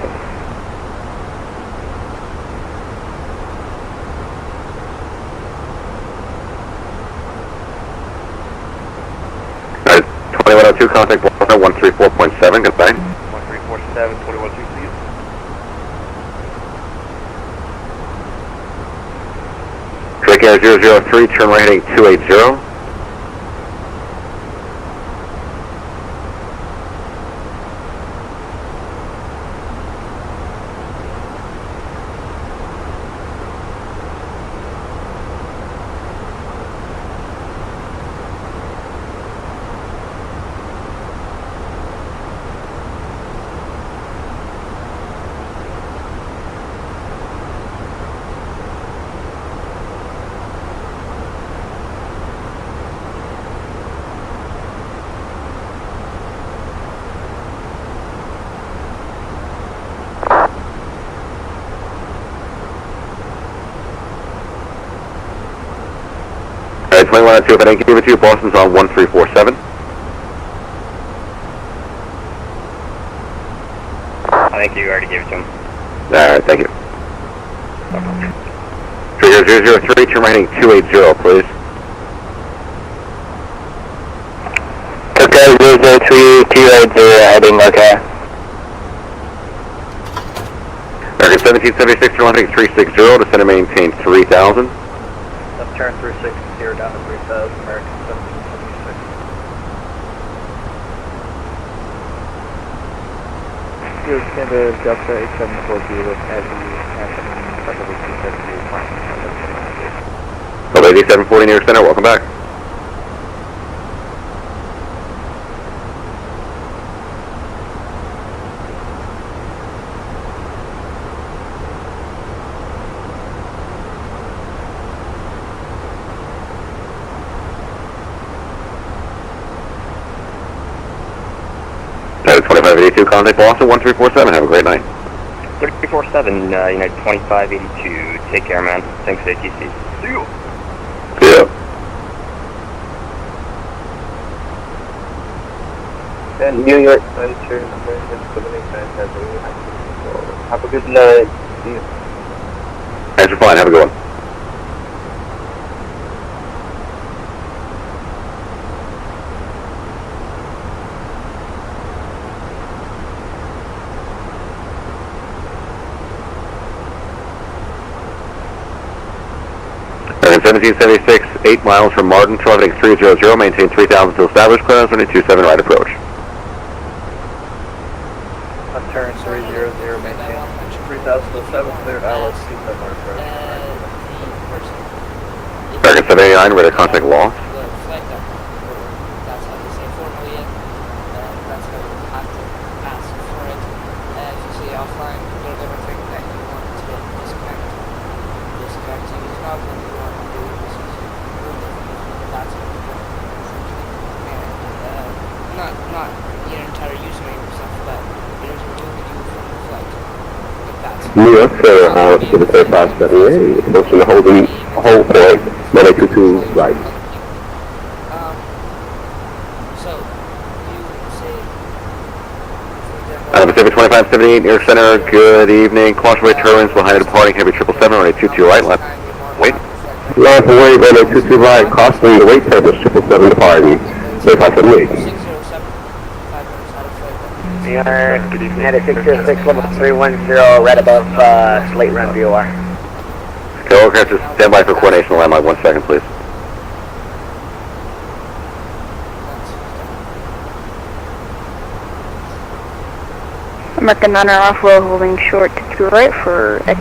[SPEAKER 7] Alright, 2102, contact Boston 134.7, goodbye.
[SPEAKER 9] 1347, 21 please.
[SPEAKER 7] Drake Air 003, turn right heading 280. Alright, 2102, if I didn't give it to you, Boston's on 1347.
[SPEAKER 5] I think you already gave it to him.
[SPEAKER 7] Alright, thank you. Trigger 003, turn right heading 280, please.
[SPEAKER 5] Okay, 003, 280, heading okay.
[SPEAKER 7] American 1776, turn right heading 360, descend and maintain 3,000.
[SPEAKER 5] Left turn 360, down to 3,000, American 1776.
[SPEAKER 4] New York Center, Delta 874 with Heavy, Anthony, flight level 270.
[SPEAKER 7] Delta 8740 New York Center, welcome back. United 2582, contact Boston 1347, have a great night.
[SPEAKER 5] 347, United 2582, take care, man. Thanks, ATC. See you.
[SPEAKER 7] See ya.
[SPEAKER 4] And New York.
[SPEAKER 3] Have a good night.
[SPEAKER 7] Thanks for flying. Have a good one. American 1776, 8 miles from Martin, traveling 300, maintain 3000 to established clearance, running 27 right approach.
[SPEAKER 3] Turn 300, maintain 3000 to 7, cleared Alice, 27 right approach.
[SPEAKER 7] American 789, radar contact lost.
[SPEAKER 1] Not your entire username and stuff, but it is removing you from the flight. If that's
[SPEAKER 7] New York, sir, to the 3578, motion to hold point, 922 right.
[SPEAKER 1] So, you say,
[SPEAKER 7] Pacific 2578, New York Center, good evening. Caution way turbulence behind the departing heavy 777, runway 22 right, left. Wait. Left away, runway 22 right, caution the weight turbulence 777 departing, 3578.
[SPEAKER 4] New York, United 606, level 310, right above Slate Run VOR.
[SPEAKER 7] Okay, aircraft, just stand by for coordination of landmark. 1 second, please.
[SPEAKER 11] American 9 off roll, holding short to right for X.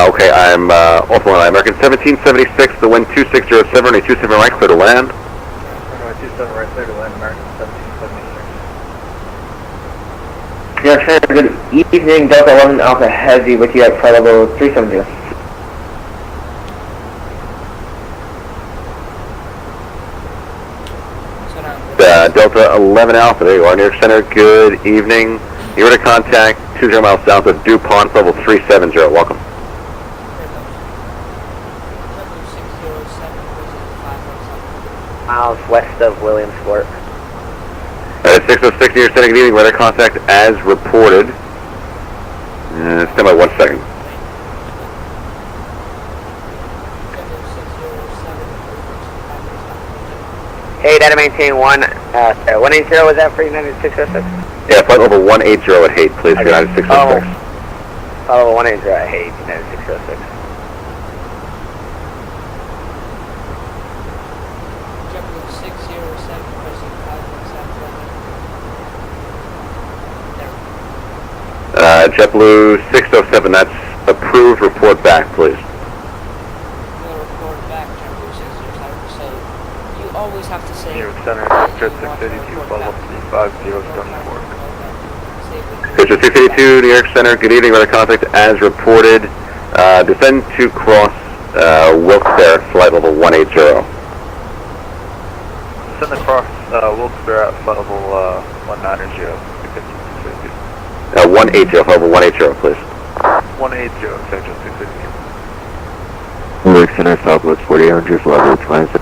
[SPEAKER 7] Okay, I'm off the line. American 1776, the wind 2607, runway 27 right, clear to land.
[SPEAKER 3] Runway 27 right, clear to land, American 1776.
[SPEAKER 4] New York Center, good evening, Delta 11 Alpha Heavy with you at flight level 370.
[SPEAKER 7] Delta 11 Alpha, there you are. New York Center, good evening. You're to contact 20 miles south of DuPont, level 370. Welcome.
[SPEAKER 4] Miles west of Williamsport.
[SPEAKER 7] 606, New York Center, good evening. Radar contact as reported. Stand by 1 second.
[SPEAKER 4] Hey, data maintain 180, was that for United 606?
[SPEAKER 7] Yeah, flight level 180 at Haight, please, for United 606.
[SPEAKER 4] Flight level 180 at Haight, United 606.
[SPEAKER 1] JetBlue 607, pressing 517.
[SPEAKER 7] JetBlue 607, that's approved. Report back, please.
[SPEAKER 1] We'll report back, JetBlue 607, so you always have to say...
[SPEAKER 3] New York Center, Jet 682, follow 35074.
[SPEAKER 7] Jet 682, New York Center, good evening. Radar contact as reported. Descend to cross Wilkes-Barre, flight level 180.
[SPEAKER 3] Send across Wilkes-Barre at flight level 190.
[SPEAKER 7] 180, flight level 180, please.
[SPEAKER 3] 180, Jet 682.
[SPEAKER 7] New York Center, Southwest 4800, flight level 27.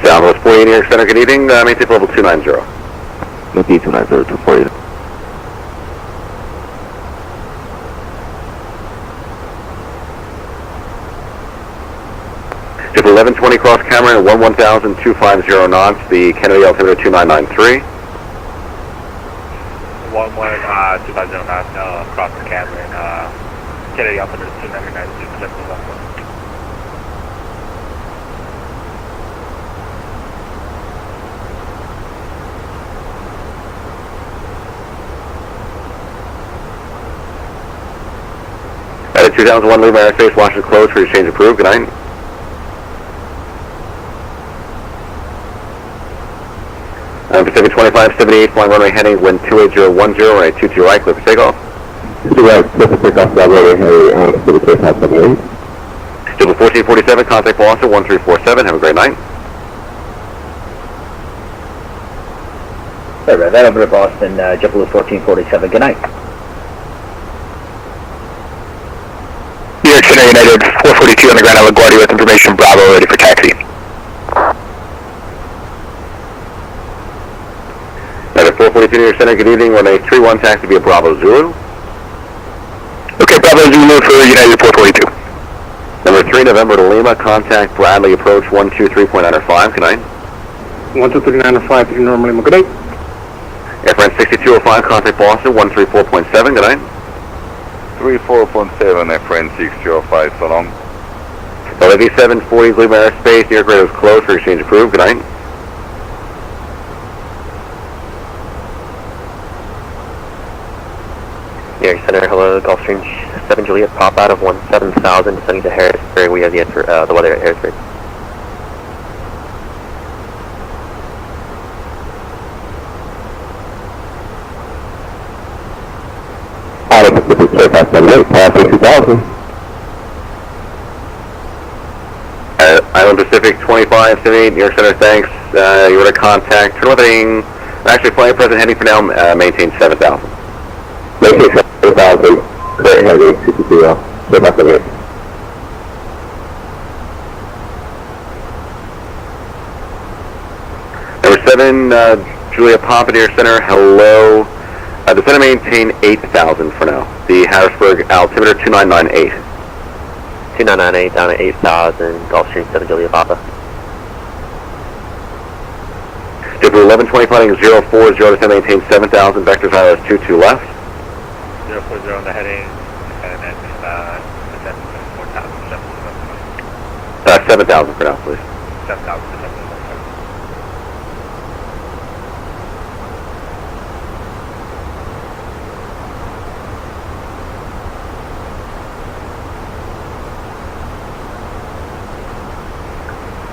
[SPEAKER 7] Southwest 48, New York Center, good evening. Maintain level 290. Maintain 290, 240. Just 1120 cross Cameron at 11000-250 knots, the Kennedy altimeter 2993.
[SPEAKER 9] 250 knots, cross the Cameron, Kennedy altimeter 2993.
[SPEAKER 7] Airframe 2001, leave my airspace, Washington closed for your change approved. Good night. Pacific 2578, flying runway heading, wind 28010, runway 22 right, clear for takeoff.
[SPEAKER 10] 22 right, clear for takeoff, runway heading, Pacific 2578.
[SPEAKER 7] JBLue 1447, contact Boston 1347, have a great night.
[SPEAKER 3] Sorry about that, over to Boston, JetBlue 1447, good night.
[SPEAKER 12] New York Center United 442 on the ground, LaGuardia with information Bravo, ready for taxi.
[SPEAKER 7] United 442 New York Center, good evening, runway 31 taxi via Bravo Zulu.
[SPEAKER 12] Okay, Bravo Zulu for United 442.
[SPEAKER 7] Number 3, November to Lima, contact Bradley, approach 123.905, good night.
[SPEAKER 9] 123.905, 3 North Lima, good night.
[SPEAKER 7] Airframe 6205, contact Boston 134.7, good night.
[SPEAKER 10] 34.7, Airframe 6205, so long.
[SPEAKER 7] LAV 740, leave my airspace, New York radar is closed for exchange approved, good night.
[SPEAKER 5] New York Center, hello, Gulfstream 7 Juliet, pop out of 17,000, descending to Harrisburg. We have the weather at Harrisburg.
[SPEAKER 10] Pacific 2578, passing 2000.
[SPEAKER 7] Island Pacific 2578, New York Center, thanks. You were to contact, turn weathering, actually flying present heading for now, maintain 7,000.
[SPEAKER 10] Maintain 7,000, clear heading 220, 2578.
[SPEAKER 7] Number 7, Julia Papa, New York Center, hello. The center maintain 8,000 for now. The Harrisburg altimeter 2998.
[SPEAKER 5] 2998 down at 8,000, Gulfstream 7 Julia Papa.
[SPEAKER 7] JBLue 1120 flying 040 to maintain 7,000, vectors ILS 22 left.
[SPEAKER 9] 040 on the heading, and then ascend 4,000.
[SPEAKER 7] 7,000 for now, please.
[SPEAKER 9] 7,000.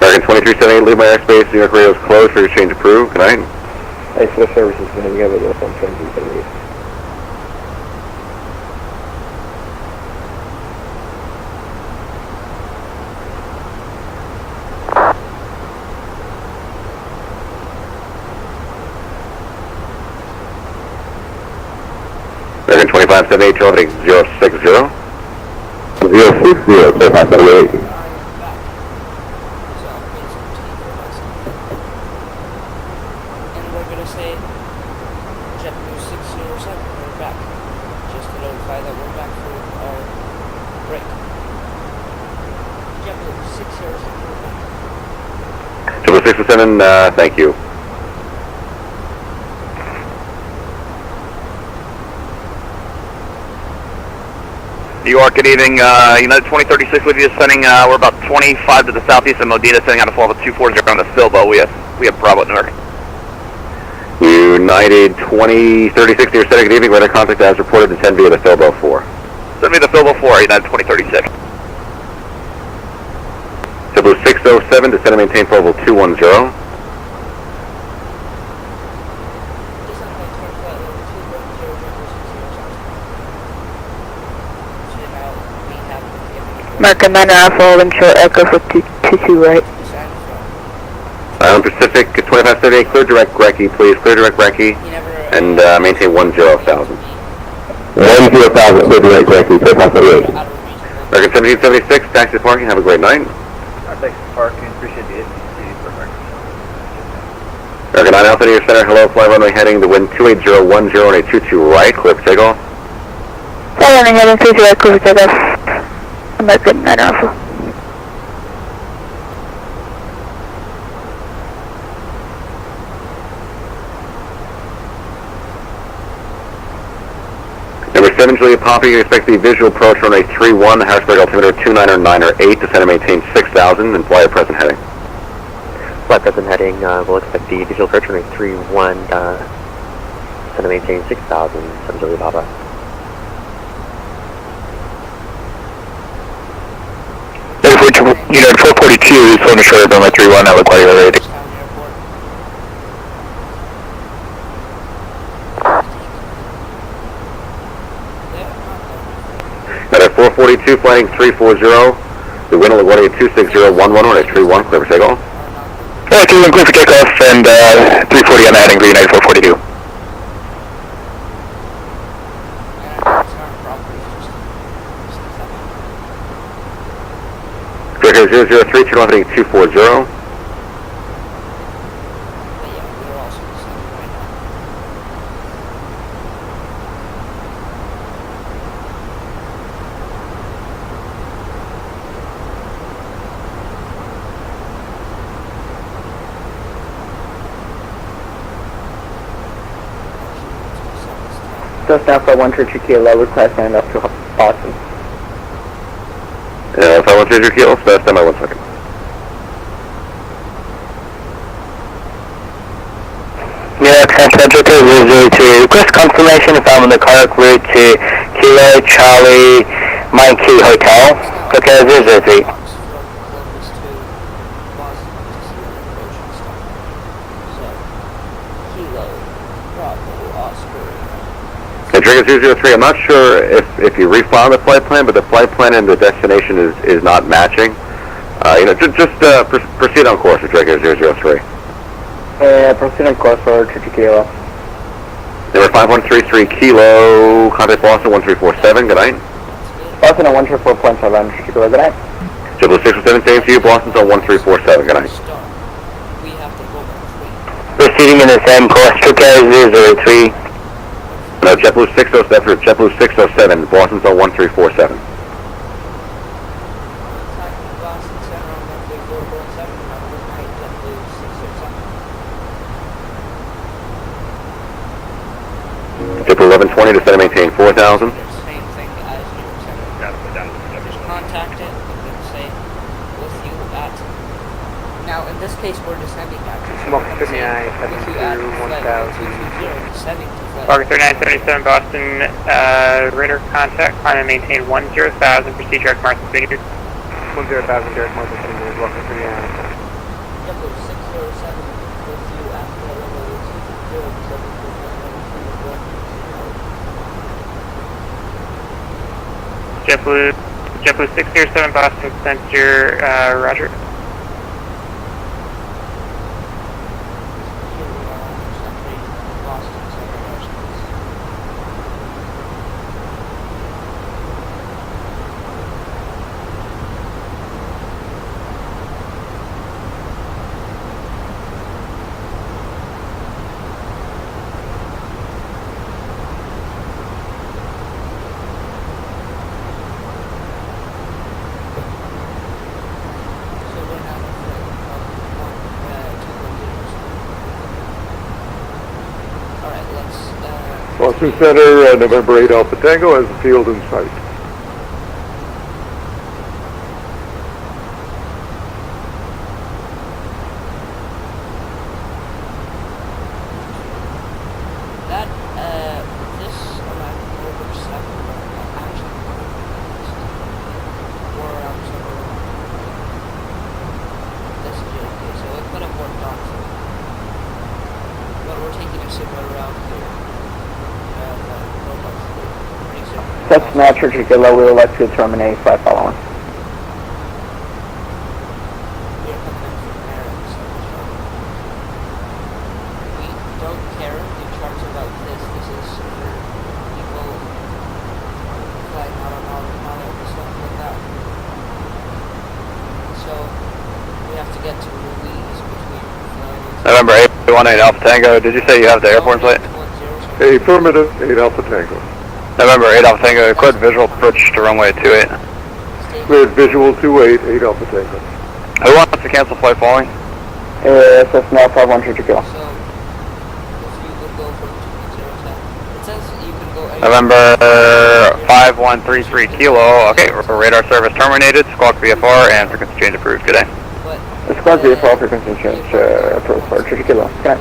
[SPEAKER 7] American 2378, leave my airspace, New York radio is closed for your change approved, good night.
[SPEAKER 12] Hey, Swift Services, can you have a look on 2378?
[SPEAKER 7] American 2578, traveling 060.
[SPEAKER 10] 060, 2578.
[SPEAKER 1] And we're going to say JetBlue607, we're back. Just to notify that we're back for our break. JetBlue607, we're back.
[SPEAKER 7] JetBlue 607, thank you.
[SPEAKER 12] New York, good evening. United 2036 with you, sending, we're about 25 to the southeast of Modena, sending out a fall of 240 on the Filbo. We have Bravo at Newark.
[SPEAKER 7] United 2036 to your center, good evening, radar contact as reported, descend via the Filbo 4.
[SPEAKER 12] Send me the Filbo 4, United 2036.
[SPEAKER 7] JetBlue 607, descend and maintain level 210.
[SPEAKER 11] American 9 Alpha, wind short echo for 22 right.
[SPEAKER 7] Island Pacific 2578, clear direct Brecky, please, clear direct Brecky, and maintain 10,000.
[SPEAKER 10] 10,000, clear direct Brecky, 2578.
[SPEAKER 7] American 1776, taxi to parking, have a great night.
[SPEAKER 3] Thanks for parking, appreciate the ACC for
[SPEAKER 7] American 9 Alpha, New York Center, hello, fly runway heading, the wind 28010, runway 22 right, clear for takeoff.
[SPEAKER 11] Fly running heading 22 right, clear for takeoff. American 9 Alpha.
[SPEAKER 7] Number 7, Julia Poppy, you expect the visual approach runway 31, Harrisburg altimeter 2909 or 8, descend and maintain 6,000, and fly at present heading.
[SPEAKER 5] Flight present heading, we'll expect the visual approach runway 31, descend and maintain 6,000, 7 Julia Papa.
[SPEAKER 12] Unit 442, Florida Shore, runway 31, that look like you're ready.
[SPEAKER 7] Got a 442 flying 340. The wind will be 26011 on a tree 1, clear for takeoff.
[SPEAKER 12] Alright, 2-1 clear for takeoff, and 340 on the heading for United 442.
[SPEAKER 7] Striker 003, turn off heading 240.
[SPEAKER 4] Just now for 132 kilo, request land up to Boston.
[SPEAKER 7] 512 kilo, stand by 1 second.
[SPEAKER 4] Yeah, Central 002. Request confirmation if I'm on the correct route to Kilo Charlie Mike Key Hotel. Okay, 003.
[SPEAKER 7] Trigger 003, I'm not sure if you refiled the flight plan, but the flight plan and the destination is not matching. Just proceed on course for Trigger 003.
[SPEAKER 4] Proceed on course for 30 kilo.
[SPEAKER 7] Number 5133 Kilo, contact Boston 1347, good night.
[SPEAKER 4] Boston on 134.7, 30 kilo, good night.
[SPEAKER 7] JBLue 607, same to you, Boston's on 1347, good night.
[SPEAKER 4] Proceeding in the same course, Trigger 003.
[SPEAKER 7] No, JetBlue 607, JetBlue 607, Boston's on 1347. JetBlue 1120 to center maintain 4,000.
[SPEAKER 1] Same thing as you just contact it and say with you at. Now in this case we're descending back to
[SPEAKER 9] Mark 39,
[SPEAKER 1] 1020, descending to flight.
[SPEAKER 9] Mark 3977 Boston, radar contact, climb and maintain 10,000, proceed direct Martha Vineyard. 10,000 direct Martha Vineyard, welcome to the
[SPEAKER 1] JetBlue 607 with you at
[SPEAKER 9] JetBlue 607 Boston Center, roger.
[SPEAKER 13] Boston Center, November 8 Alpha Tango has the field in sight.
[SPEAKER 4] That's not particular, we would like to terminate flight following.
[SPEAKER 12] November 818 Alpha Tango, did you say you have the airborne plate?
[SPEAKER 13] Affirmative, 8 Alpha Tango.
[SPEAKER 12] November 8 Alpha Tango, cleared visual approach to runway 28.
[SPEAKER 13] Cleared visual 28, 8 Alpha Tango.
[SPEAKER 12] Who wants to cancel flight following?
[SPEAKER 4] Cessna 512 kilo.
[SPEAKER 12] November 5133 Kilo, okay, radar service terminated, squawk VFR, and frequency change approved, good day.
[SPEAKER 4] Squawk VFR, frequency change approved for 30 kilo, good day.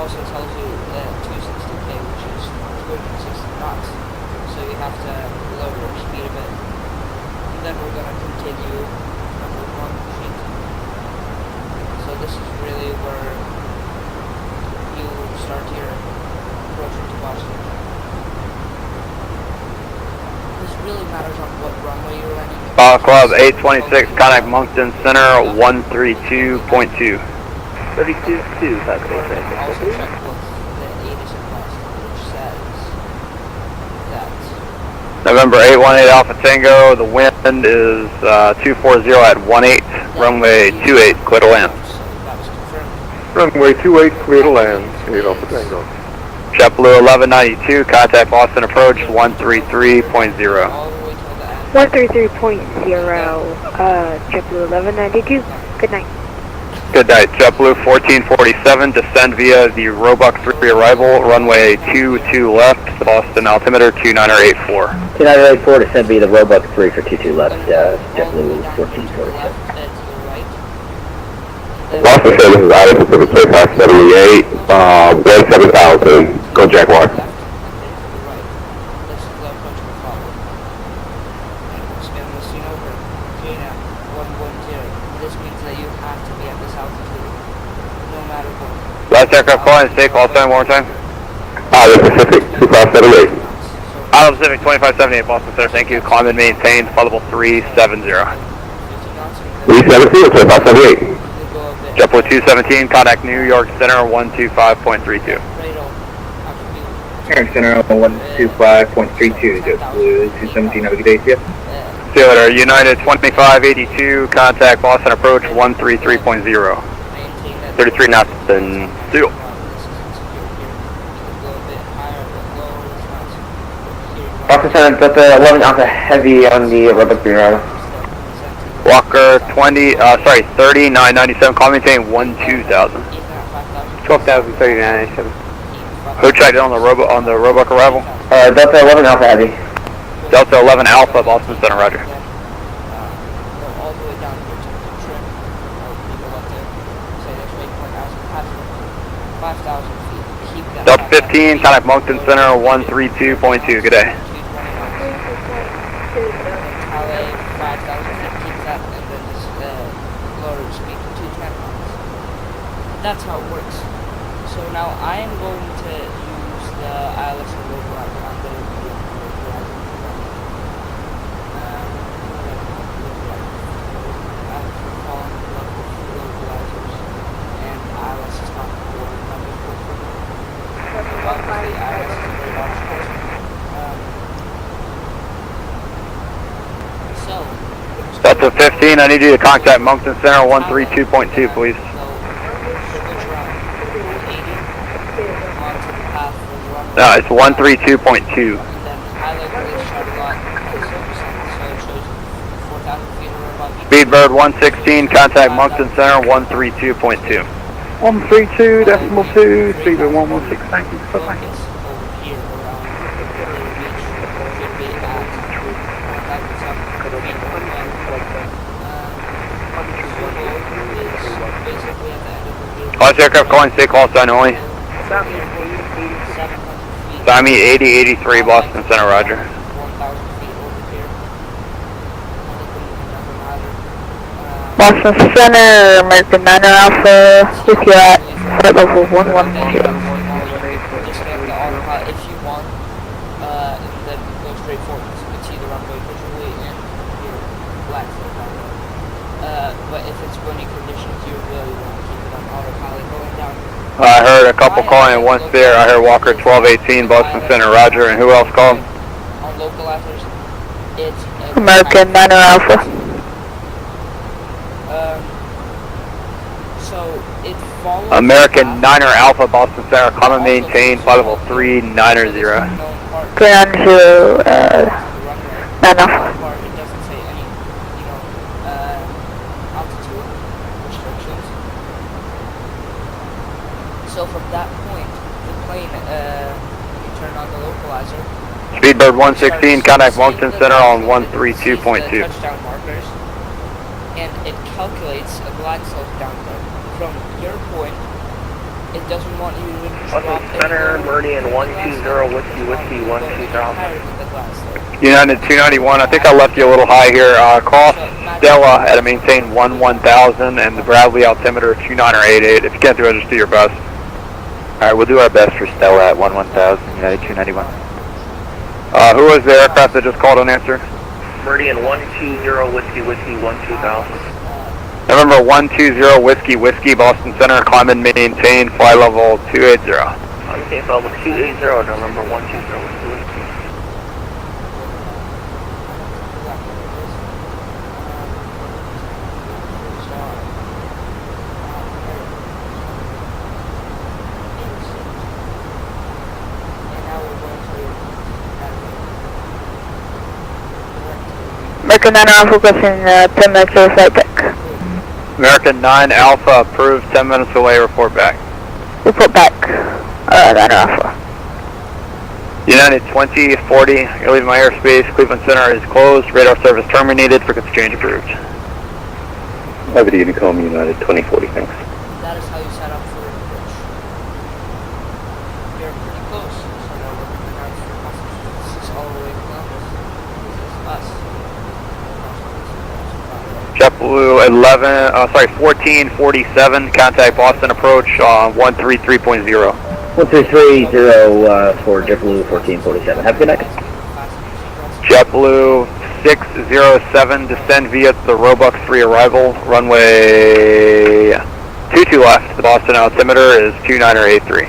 [SPEAKER 1] also tells you 260k, which is 260 knots. So you have to lower your speed a bit. And then we're gonna continue number 1 sheet. So this is really where you start your approach to Boston. This really matters on what runway you're running.
[SPEAKER 12] Club 826, contact Moncton Center 132.2.
[SPEAKER 5] 32.2, that's
[SPEAKER 1] Also check with the ATIS request, which says that
[SPEAKER 12] November 818 Alpha Tango, the wind is 240 at 18, runway 28, clear to land.
[SPEAKER 1] so that was confirmed.
[SPEAKER 13] Runway 28, clear to land. 8 Alpha Tango.
[SPEAKER 12] JetBlue 1192, contact Boston approach 133.0.
[SPEAKER 1] All the way till the end.
[SPEAKER 11] 133.0, JetBlue 1192. Good night.
[SPEAKER 12] Good night, JetBlue 1447, descend via the Roebuck 3 arrival, runway 22 left, Boston altimeter 2984.
[SPEAKER 4] 2984 descend via the Roebuck 3 for 22 left, JetBlue 1447.
[SPEAKER 7] Boston Service is out of Pacific 2578, 17000, go Jaguar.
[SPEAKER 1] This is the approach we follow. And scan the scene over. Jana 110. This means that you have to be at this altitude, no matter what.
[SPEAKER 12] Last aircraft calling, stay call sign one more time.
[SPEAKER 7] Out of Pacific 2578.
[SPEAKER 12] Out of Pacific 2578, Boston Center, thank you. Climb and maintain, flight level 370.
[SPEAKER 7] 317, 2578.
[SPEAKER 12] JetBlue 217, contact New York Center 125.32.
[SPEAKER 3] New York Center 125.32, JetBlue 217, have a good day, see ya.
[SPEAKER 12] See you later. United 2582, contact Boston approach 133.0. 33 knots and zero.
[SPEAKER 4] Boston Center, Delta 11 Alpha Heavy on the Roebuck 3 arrival.
[SPEAKER 12] Walker 3997, call maintain 12,000.
[SPEAKER 5] 12,039.97.
[SPEAKER 12] Who checked in on the Roebuck arrival?
[SPEAKER 4] Delta 11 Alpha Heavy.
[SPEAKER 12] Delta 11 Alpha, Boston Center, roger.
[SPEAKER 1] All the way down here to the trim. People love to say this waypoint as 5,000 feet. Keep that.
[SPEAKER 12] Delta 15, contact Moncton Center 132.2. Good day.
[SPEAKER 1] Calais 5,000 feet. Keep that, and then just lower your speed to 210 knots. That's how it works. So now I am going to use the ILS and localizer. I'm going to use the localizer. I'm following local localizers, and ILS is not recording numbers for me. Obviously, ILS is a very large person. So,
[SPEAKER 12] Delta 15, I need you to contact Moncton Center 132.2, please. No, it's 132.2. Speedbird 116, contact Moncton Center 132.2.
[SPEAKER 13] 132.2, Speedbird 116, thank you. Bye-bye.
[SPEAKER 12] Last aircraft calling, stay call sign only. Sami 8083, Boston Center, roger.
[SPEAKER 11] Boston Center, American 9 Alpha, with you at flight level 110.
[SPEAKER 1] Just get the autopilot if you want, and then go straight forward. So you can see the runway visually and your black flag runway. But if it's windy conditions, you really want to keep it on autopilot going down.
[SPEAKER 12] I heard a couple calling in one sphere. I heard Walker 1218, Boston Center, roger. And who else called?
[SPEAKER 1] On localizers, it's
[SPEAKER 11] American 9 Alpha.
[SPEAKER 1] So it follows
[SPEAKER 12] American 9er Alpha, Boston Center, climb and maintain, flight level 390.
[SPEAKER 11] 390, 9 Alpha.
[SPEAKER 1] It doesn't say any, altitude restrictions. So from that point, the plane, you turn on the localizer.
[SPEAKER 12] Speedbird 116, contact Moncton Center on 132.2.
[SPEAKER 1] Touchdown markers, and it calculates a glide slope down there from your point it doesn't want you to drop
[SPEAKER 8] Boston Center, Meridian 120 Whiskey Whiskey 12000.
[SPEAKER 12] United 291, I think I left you a little high here. Call Stella at a maintain 1000 and the Bradley altimeter 2988. If you can't do it, just do your best.
[SPEAKER 14] Alright, we'll do our best for Stella at 1000, United 291.
[SPEAKER 12] Who was the aircraft that just called unanswered?
[SPEAKER 8] Meridian 120 Whiskey Whiskey 12000.
[SPEAKER 12] November 120 Whiskey Whiskey, Boston Center, climb and maintain, fly level 280.
[SPEAKER 8] Okay, level 280, November 120 Whiskey Whiskey.
[SPEAKER 11] American 9 Alpha requesting 10 minutes of flight deck.
[SPEAKER 12] American 9 Alpha approved, 10 minutes away, report back.
[SPEAKER 11] Report back. 9 Alpha.
[SPEAKER 12] United 2040, you're leaving my airspace, Cleveland Center is closed, radar service terminated, frequency change approved.
[SPEAKER 7] Have a Unicom United 2040, thanks.
[SPEAKER 1] That is how you set up for approach. You're pretty close, so now we're coming out for passengers all the way to Columbus. This is us.
[SPEAKER 12] JetBlue 1447, contact Boston approach 133.0.
[SPEAKER 3] 133.0 for JetBlue 1447. Have a good night.
[SPEAKER 12] JetBlue 607, descend via the Roebuck 3 arrival, runway 22 left. The Boston altimeter is 2983.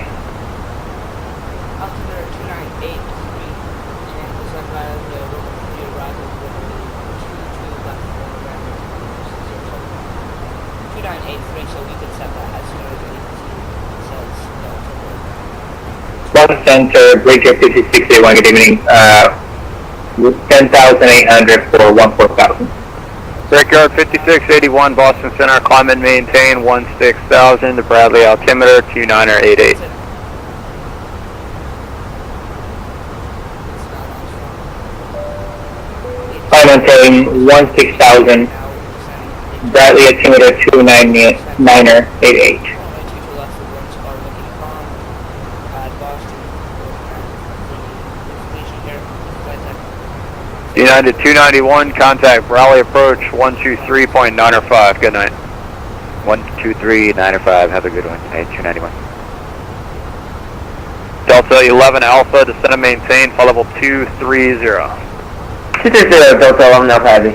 [SPEAKER 1] Altimeter 2983, and descend via the Roebuck 3 arrival, runway 22 left for runway 2983, so we can set that as soon as it says no.
[SPEAKER 3] Boston Center, Bridger 5681, good evening. 10,800 for 14,000.
[SPEAKER 12] Brickyard 5681, Boston Center, climb and maintain 16,000, the Bradley altimeter 2988.
[SPEAKER 3] Climb and maintain 16,000, Bradley altimeter 29988.
[SPEAKER 12] United 291, contact Raleigh approach 123.905. Good night.
[SPEAKER 14] 123.905, have a good one. Hey, 291.
[SPEAKER 12] Delta 11 Alpha, descend and maintain, flight level 230.
[SPEAKER 3] 230, Delta 11 Alpha Heavy.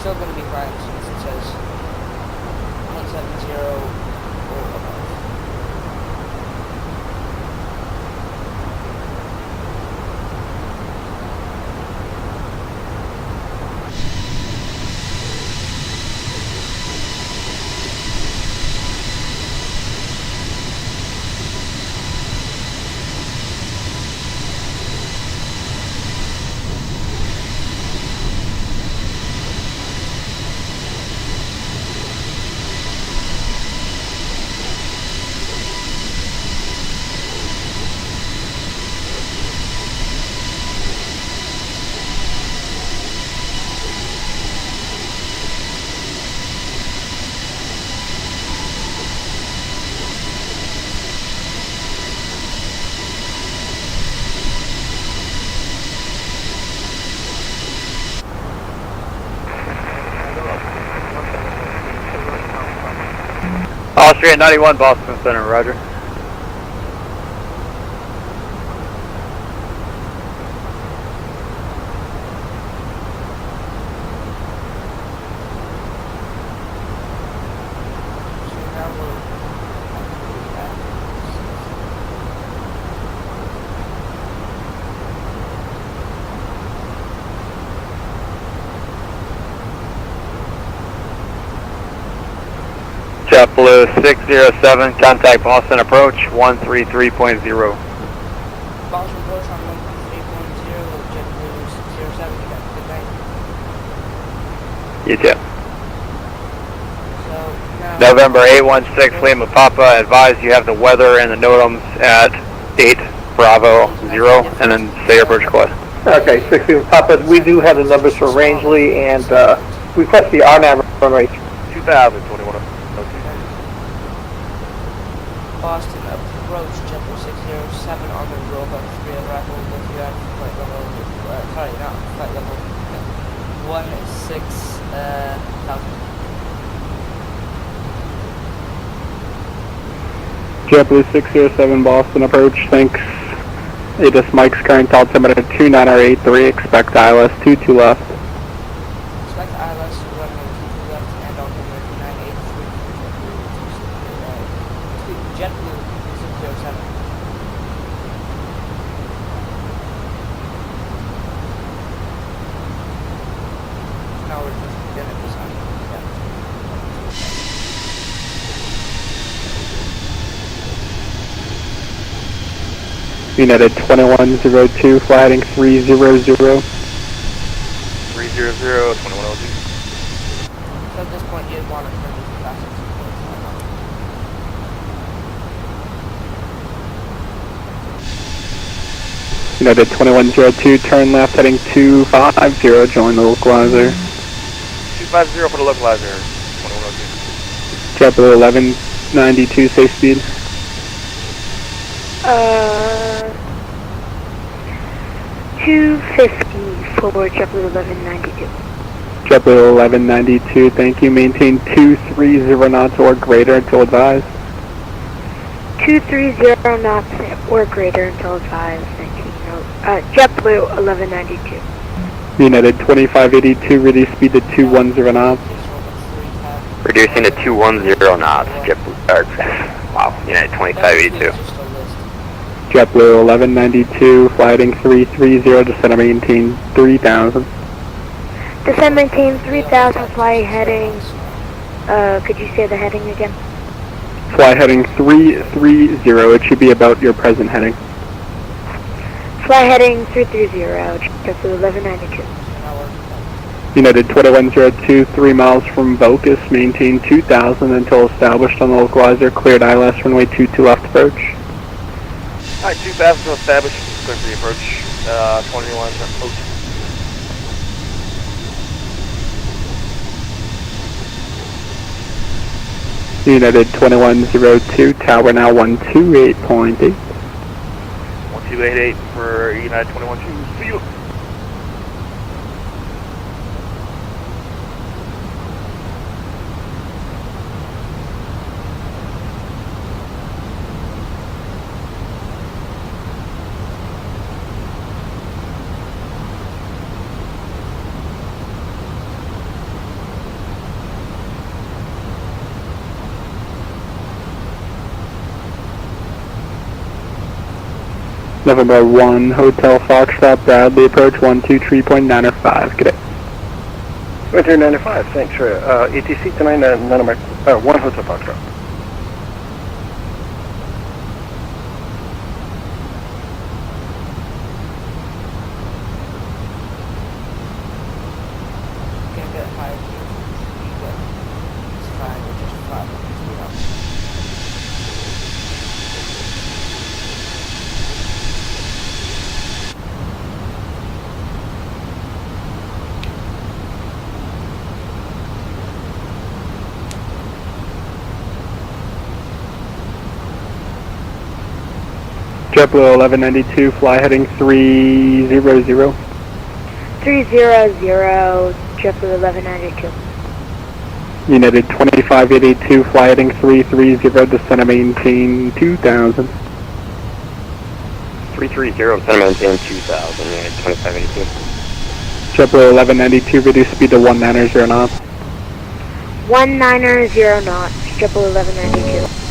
[SPEAKER 1] Still going to be fine since it says 170 or above.
[SPEAKER 15] 3891 Boston Center, roger. JetBlue 607, contact Boston approach 133.0.
[SPEAKER 1] Boston approach on 133.0, JetBlue 607, you got a good night.
[SPEAKER 15] You too.
[SPEAKER 1] So, now...
[SPEAKER 15] November 816, Lima Papa, advise you have the weather and the NOTAMs at 8 Bravo 0, and then say your approach request.
[SPEAKER 16] Okay, 16 Papa, we do have the numbers for Rangeley, and request the RNAV runway
[SPEAKER 15] 2021.
[SPEAKER 1] Boston approach, JetBlue 607 on the Rover 3 arrival with you at flight level, flight level 16,000.
[SPEAKER 17] JetBlue 607 Boston approach, thanks. ATIS Mike's current altimeter 2983, expect ILS 22 left.
[SPEAKER 1] Expect ILS runway 22 left and altimeter 2983, JetBlue 607. Now we're just gonna decide.
[SPEAKER 17] United 2102, fly heading 300.
[SPEAKER 15] 300, 2102.
[SPEAKER 1] So at this point you'd want to turn these classics.
[SPEAKER 17] United 2102, turn left heading 250, join the localizer.
[SPEAKER 15] 250 for the localizer, 2102.
[SPEAKER 17] JetBlue 1192, safe speed.
[SPEAKER 11] 250 for JetBlue 1192.
[SPEAKER 17] JetBlue 1192, thank you. Maintain 230 knots or greater until advised.
[SPEAKER 11] 230 knots or greater until advised. Thank you. JetBlue 1192.
[SPEAKER 17] United 2582, reduce speed to 210 knots.
[SPEAKER 14] Reducing to 210 knots, JetBlue, wow, United 2582.
[SPEAKER 17] JetBlue 1192, fly heading 330, descend and maintain 3000.
[SPEAKER 11] Descend maintain 3000, fly heading, could you say the heading again?
[SPEAKER 17] Fly heading 330, it should be about your present heading.
[SPEAKER 11] Fly heading 330, JetBlue 1192.
[SPEAKER 17] United 2102, 3 miles from Vocus, maintain 2000 until established on the localizer, cleared ILS runway 22 left approach.
[SPEAKER 15] Alright, 2000 to establish, clear for the approach, 2102.
[SPEAKER 17] United 2102, tower now 128.8.
[SPEAKER 15] 1288 for United 2102, see you.
[SPEAKER 17] November 1, Hotel Foxtrot, Bradley, approach 123.905, good day.
[SPEAKER 16] 2395, thanks for ATC tonight, none of my, 1 Hotel Foxtrot.
[SPEAKER 1] Get a bit higher here, but it's fine, we're just fine, you know.
[SPEAKER 17] JetBlue 1192, fly heading 300.
[SPEAKER 11] 300, JetBlue 1192.
[SPEAKER 17] United 2582, fly heading 330, descend and maintain 2000.
[SPEAKER 14] 330, descend and maintain 2000, United 2582.
[SPEAKER 17] JetBlue 1192, reduce speed to 190 knots.
[SPEAKER 11] 190 knots, JetBlue 1192.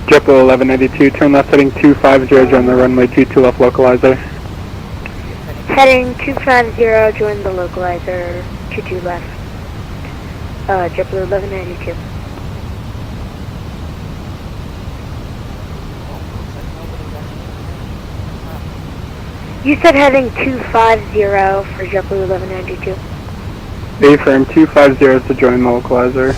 [SPEAKER 17] JetBlue 1192, turn left heading 250, join the runway 22 left localizer.
[SPEAKER 11] Heading 250, join the localizer, 22 left. JetBlue 1192. You said heading 250 for JetBlue 1192.
[SPEAKER 17] Airframe 250 to join the localizer.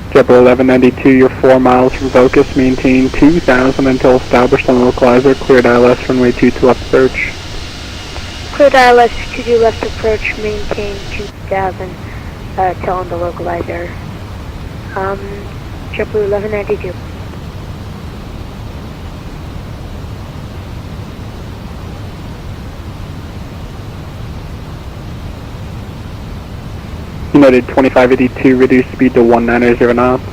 [SPEAKER 17] JetBlue 1192, you're 4 miles from focus, maintain 2000 until established on the localizer, cleared ILS runway 22 left approach.
[SPEAKER 11] Cleared ILS 22 left approach, maintain 2000 till on the localizer. JetBlue 1192.
[SPEAKER 17] United 2582, reduce speed to 190 knots.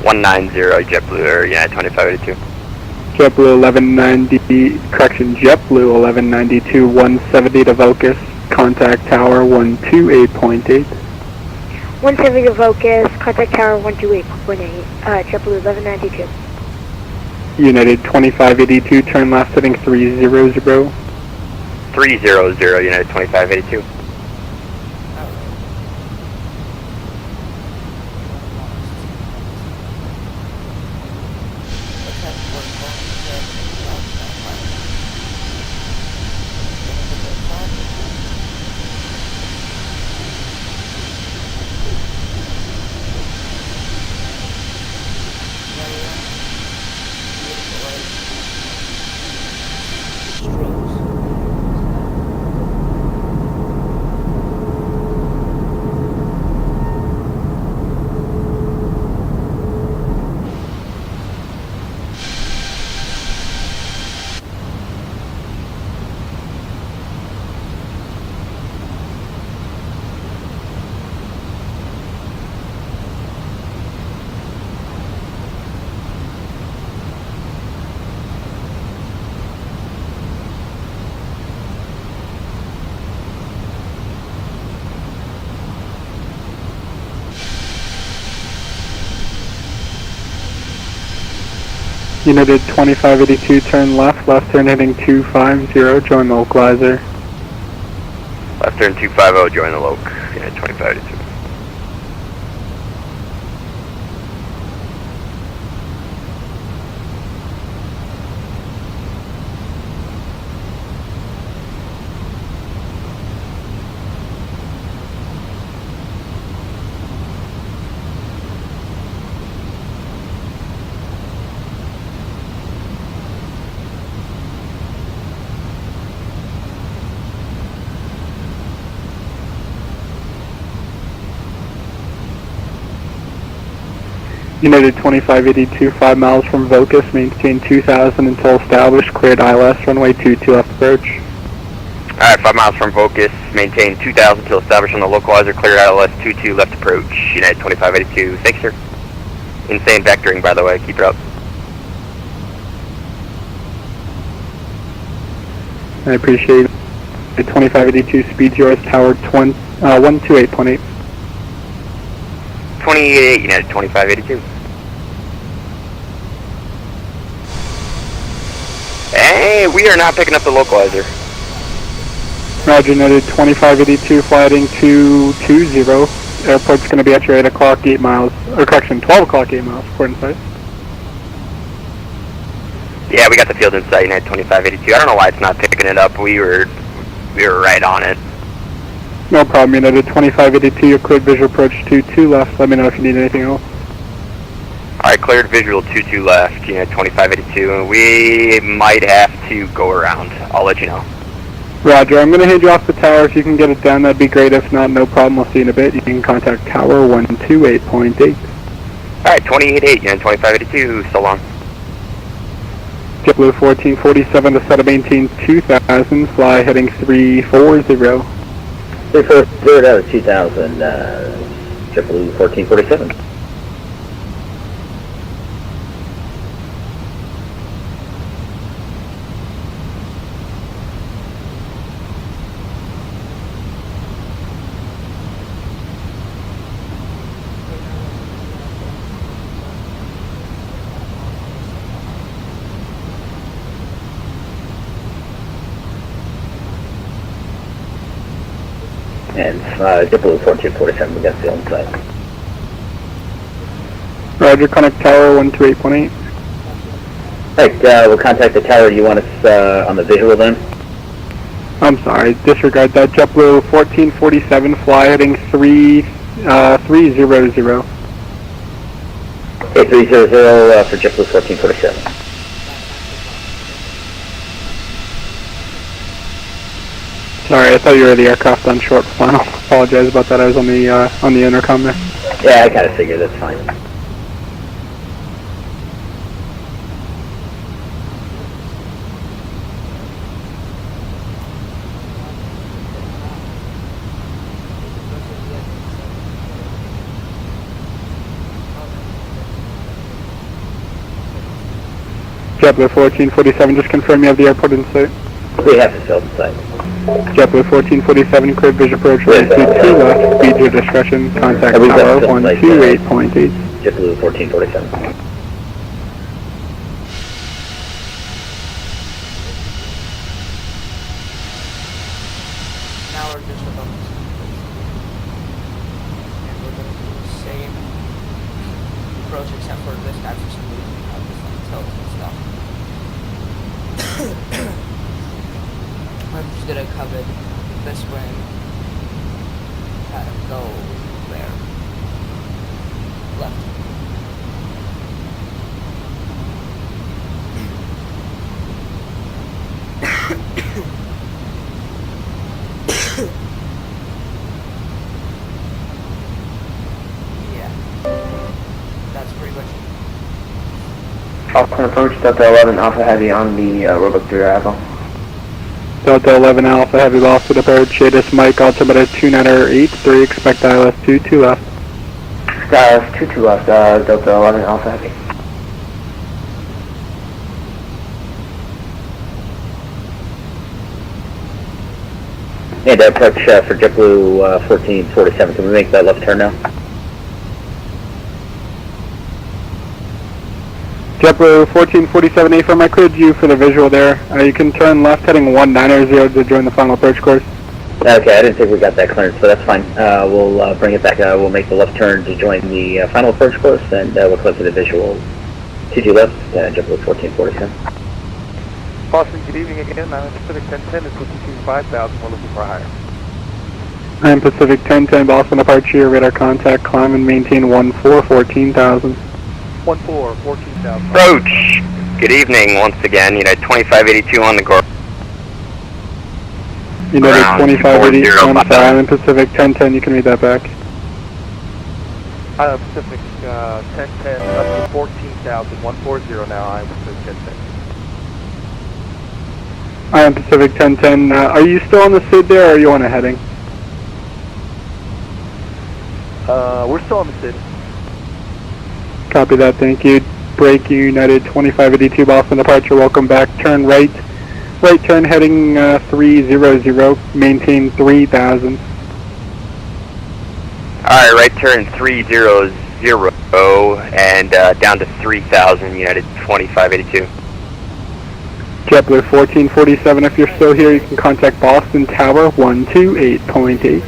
[SPEAKER 14] 190, JetBlue, or United 2582.
[SPEAKER 17] JetBlue 1190, correction, JetBlue 1192, 170 to Vocus, contact tower 128.8.
[SPEAKER 11] 170 to Vocus, contact tower 128.8, JetBlue 1192.
[SPEAKER 17] United 2582, turn left heading 300.
[SPEAKER 14] 300, United 2582.
[SPEAKER 17] United 2582, turn left turn heading 250, join the localizer.
[SPEAKER 14] Left turn 250, join the loc, United 2582.
[SPEAKER 17] United 2582, 5 miles from Vocus, maintain 2000 until established, cleared ILS, runway 22 left approach.
[SPEAKER 14] Alright, 5 miles from Vocus, maintain 2000 until established on the localizer, cleared ILS 22 left approach, United 2582. Thanks, sir. Insane vectoring, by the way, keep it up.
[SPEAKER 17] I appreciate it. 2582, speed yours, tower 128.8.
[SPEAKER 14] 28, United 2582. Hey, we are not picking up the localizer.
[SPEAKER 17] Roger, United 2582, fly heading 220. Airport's going to be at your 8 o'clock, 8 miles, or correction, 12 o'clock, 8 miles, port in sight.
[SPEAKER 14] Yeah, we got the field in sight, United 2582. I don't know why it's not picking it up. We were right on it.
[SPEAKER 17] No problem, United 2582, your cleared visual approach 22 left. Let me know if you need anything else.
[SPEAKER 14] Alright, cleared visual 22 left, United 2582. We might have to go around. I'll let you know.
[SPEAKER 17] Roger, I'm going to hand you off the tower. If you can get it down, that'd be great. If not, no problem. I'll see you in a bit. You can contact tower 128.8.
[SPEAKER 14] Alright, 28.8, United 2582. So long.
[SPEAKER 17] JetBlue 1447 to set up maintain 2000. Fly heading 340.
[SPEAKER 3] 340 out of 2000, JetBlue 1447. And JetBlue 1447, we got the on site.
[SPEAKER 17] Roger, connect tower 128.8.
[SPEAKER 3] Alright, we'll contact the tower. You want us on the visual then?
[SPEAKER 17] I'm sorry, disregard that. JetBlue 1447, fly heading 300.
[SPEAKER 3] Okay, 300 for JetBlue 1447.
[SPEAKER 17] Sorry, I thought you were the aircraft on short final. Apologize about that. I was on the intercom there.
[SPEAKER 3] Yeah, I kind of figured. That's fine.
[SPEAKER 17] JetBlue 1447, just confirm you have the airport in sight.
[SPEAKER 3] We have the field in sight.
[SPEAKER 17] JetBlue 1447, cleared visual approach, right to 2 left, speed your discretion, contact tower 128.8.
[SPEAKER 3] JetBlue 1447.
[SPEAKER 1] Now we're just about to and we're going to do the same approach except for this guy for some reason has this like tilt and stuff. I'm just gonna cover this way and go there. Left. Yeah. That's pretty much it.
[SPEAKER 18] Falcon approach, Delta 11 Alpha Heavy on the Roebuck 3 arrival.
[SPEAKER 17] Delta 11 Alpha Heavy lost with approach, Shadis Mike, altimeter 2983, expect ILS 22 left.
[SPEAKER 18] ILS 22 left, Delta 11 Alpha Heavy.
[SPEAKER 3] And approach for JetBlue 1447, can we make that left turn now?
[SPEAKER 17] JetBlue 1447A from I cleared you for the visual there. You can turn left heading 190 to join the final approach course.
[SPEAKER 3] Okay, I didn't think we got that clearance, so that's fine. We'll bring it back. We'll make the left turn to join the final approach course, and we'll clear for the visual 22 left, JetBlue 1447.
[SPEAKER 19] Boston, good evening again. I'm Pacific 1010. It's looking to 5,000. We're looking for higher.
[SPEAKER 17] I am Pacific 1010, Boston departure, radar contact, climb and maintain 14,000.
[SPEAKER 19] 14,000.
[SPEAKER 14] Approach! Good evening once again, United 2582 on the go.
[SPEAKER 17] United 2582 on the Island Pacific 1010, you can read that back.
[SPEAKER 19] Pacific 1010 up to 14,000. 140 now. I'm Pacific 1010.
[SPEAKER 17] I am Pacific 1010. Are you still on the SID there, or are you on a heading?
[SPEAKER 19] We're still on the SID.
[SPEAKER 17] Copy that, thank you. Break United 2582 Boston departure, welcome back. Turn right. Right turn heading 300, maintain 3,000.
[SPEAKER 14] Alright, right turn 30 and down to 3,000, United 2582.
[SPEAKER 17] JetBlue 1447, if you're still here, you can contact Boston Tower 128.8.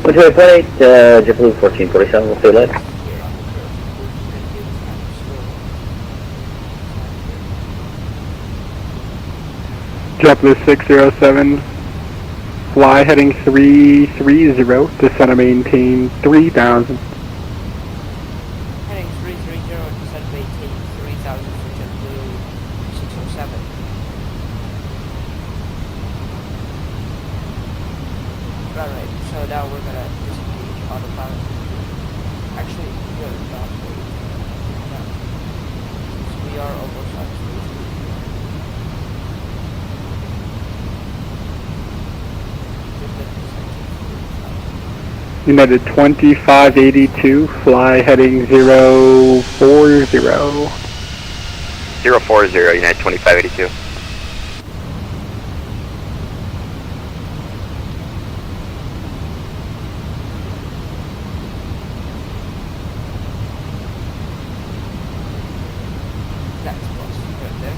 [SPEAKER 3] 128.8, JetBlue 1447, we'll see you later.
[SPEAKER 17] JetBlue 607, fly heading 330, descend and maintain 3,000.
[SPEAKER 1] Heading 330, descend and maintain 3,000 for JetBlue 607. Alright, so now we're gonna disengage autopilot. Actually, we're not waiting. No. We are almost on 3.
[SPEAKER 17] United 2582, fly heading 040.
[SPEAKER 14] 040, United 2582.
[SPEAKER 1] That's close, right there.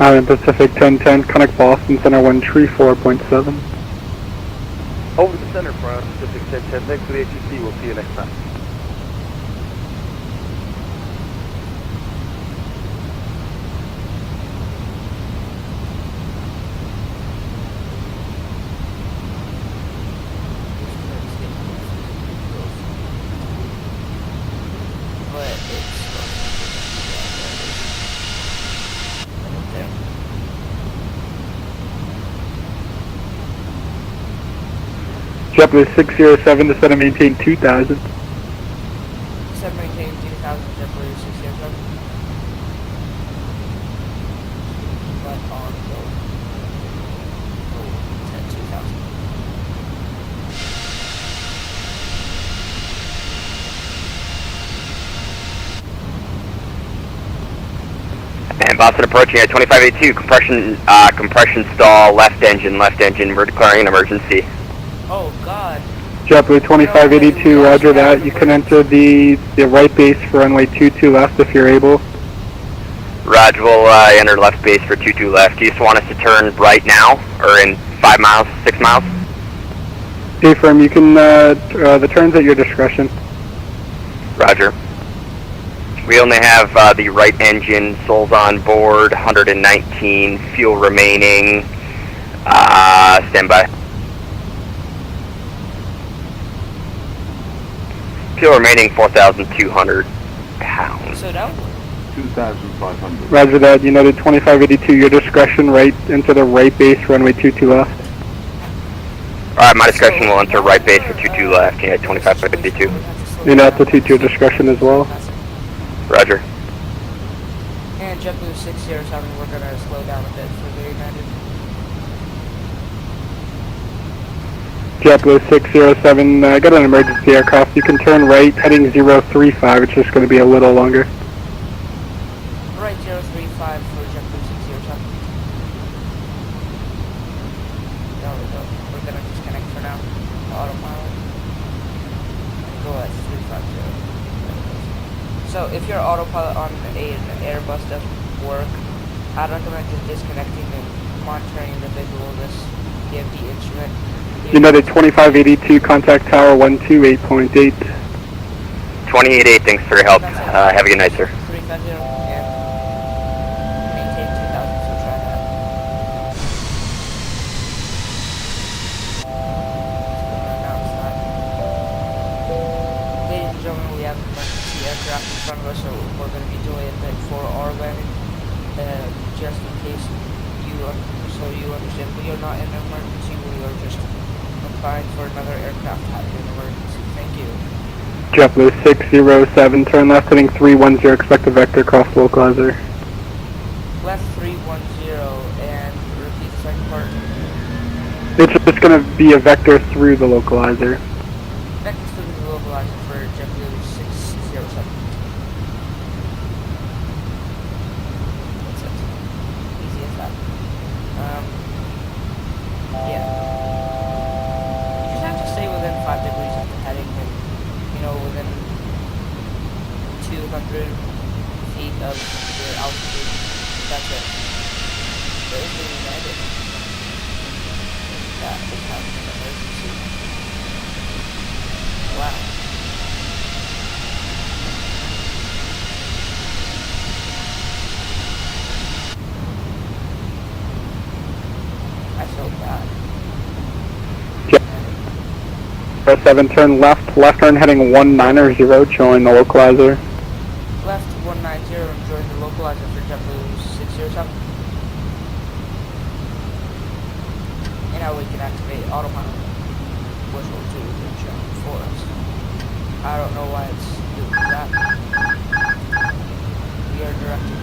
[SPEAKER 17] Island Pacific 1010, connect Boston Center 134.7.
[SPEAKER 19] Over the center front, Pacific 1010, next to the HEC, we'll see you next time.
[SPEAKER 17] JetBlue 607, descend and maintain 2,000.
[SPEAKER 1] Descend maintain 2,000, JetBlue 607. But on go. Oh, 2,000.
[SPEAKER 14] And Boston approaching at 2582, compression stall, left engine, we're declaring an emergency.
[SPEAKER 1] Oh god.
[SPEAKER 17] JetBlue 2582, roger that. You can enter the right base for runway 22 left if you're able.
[SPEAKER 14] Roger, we'll enter left base for 22 left. Do you just want us to turn right now, or in 5 miles, 6 miles?
[SPEAKER 17] Airframe, you can, the turns at your discretion.
[SPEAKER 14] Roger. We only have the right engine, souls on board, 119, fuel remaining, stand by. Fuel remaining 4,200 pounds.
[SPEAKER 1] So down?
[SPEAKER 7] 2,500.
[SPEAKER 17] Roger that. United 2582, your discretion, right into the right base, runway 22 left.
[SPEAKER 14] Alright, my discretion will enter right base for 22 left, United 2552.
[SPEAKER 17] United altitude to your discretion as well.
[SPEAKER 14] Roger.
[SPEAKER 1] And JetBlue 607, we're gonna slow down a bit for the United.
[SPEAKER 17] JetBlue 607, I got an emergency aircraft. You can turn right, heading 035. It's just going to be a little longer.
[SPEAKER 1] Right, 035 for JetBlue 607. There we go. We're gonna disconnect for now. Autopilot. Go at 350. So if your autopilot on an Airbus doesn't work, I'd recommend just disconnecting and monitoring the visual of this DMD instrument.
[SPEAKER 17] United 2582, contact tower 128.8.
[SPEAKER 14] 288, thanks for your help. Have a good night, sir.
[SPEAKER 1] 350 and maintain 2,000, so try that. Ladies and gentlemen, we have an emergency aircraft in front of us, so we're going to be delayed a bit for our landing. Just in case you understand, we are not in an emergency, we are just applying for another aircraft having an emergency. Thank you.
[SPEAKER 17] JetBlue 607, turn left heading 310, expect a vector cross localizer.
[SPEAKER 1] Left 310 and repeat the second part.
[SPEAKER 17] It's just going to be a vector through the localizer.
[SPEAKER 1] Vector through the localizer for JetBlue 607. That's it. Easy as that. Yeah. You just have to altitude. That's it. There is being landed. That is having an emergency. Wow. I felt bad.
[SPEAKER 17] 7, turn left turn heading 190, join the localizer.
[SPEAKER 1] Left 190 and join the localizer for JetBlue607. And now we can activate autopilot, which will do the job for us. I don't know why it's doing that. We are directed.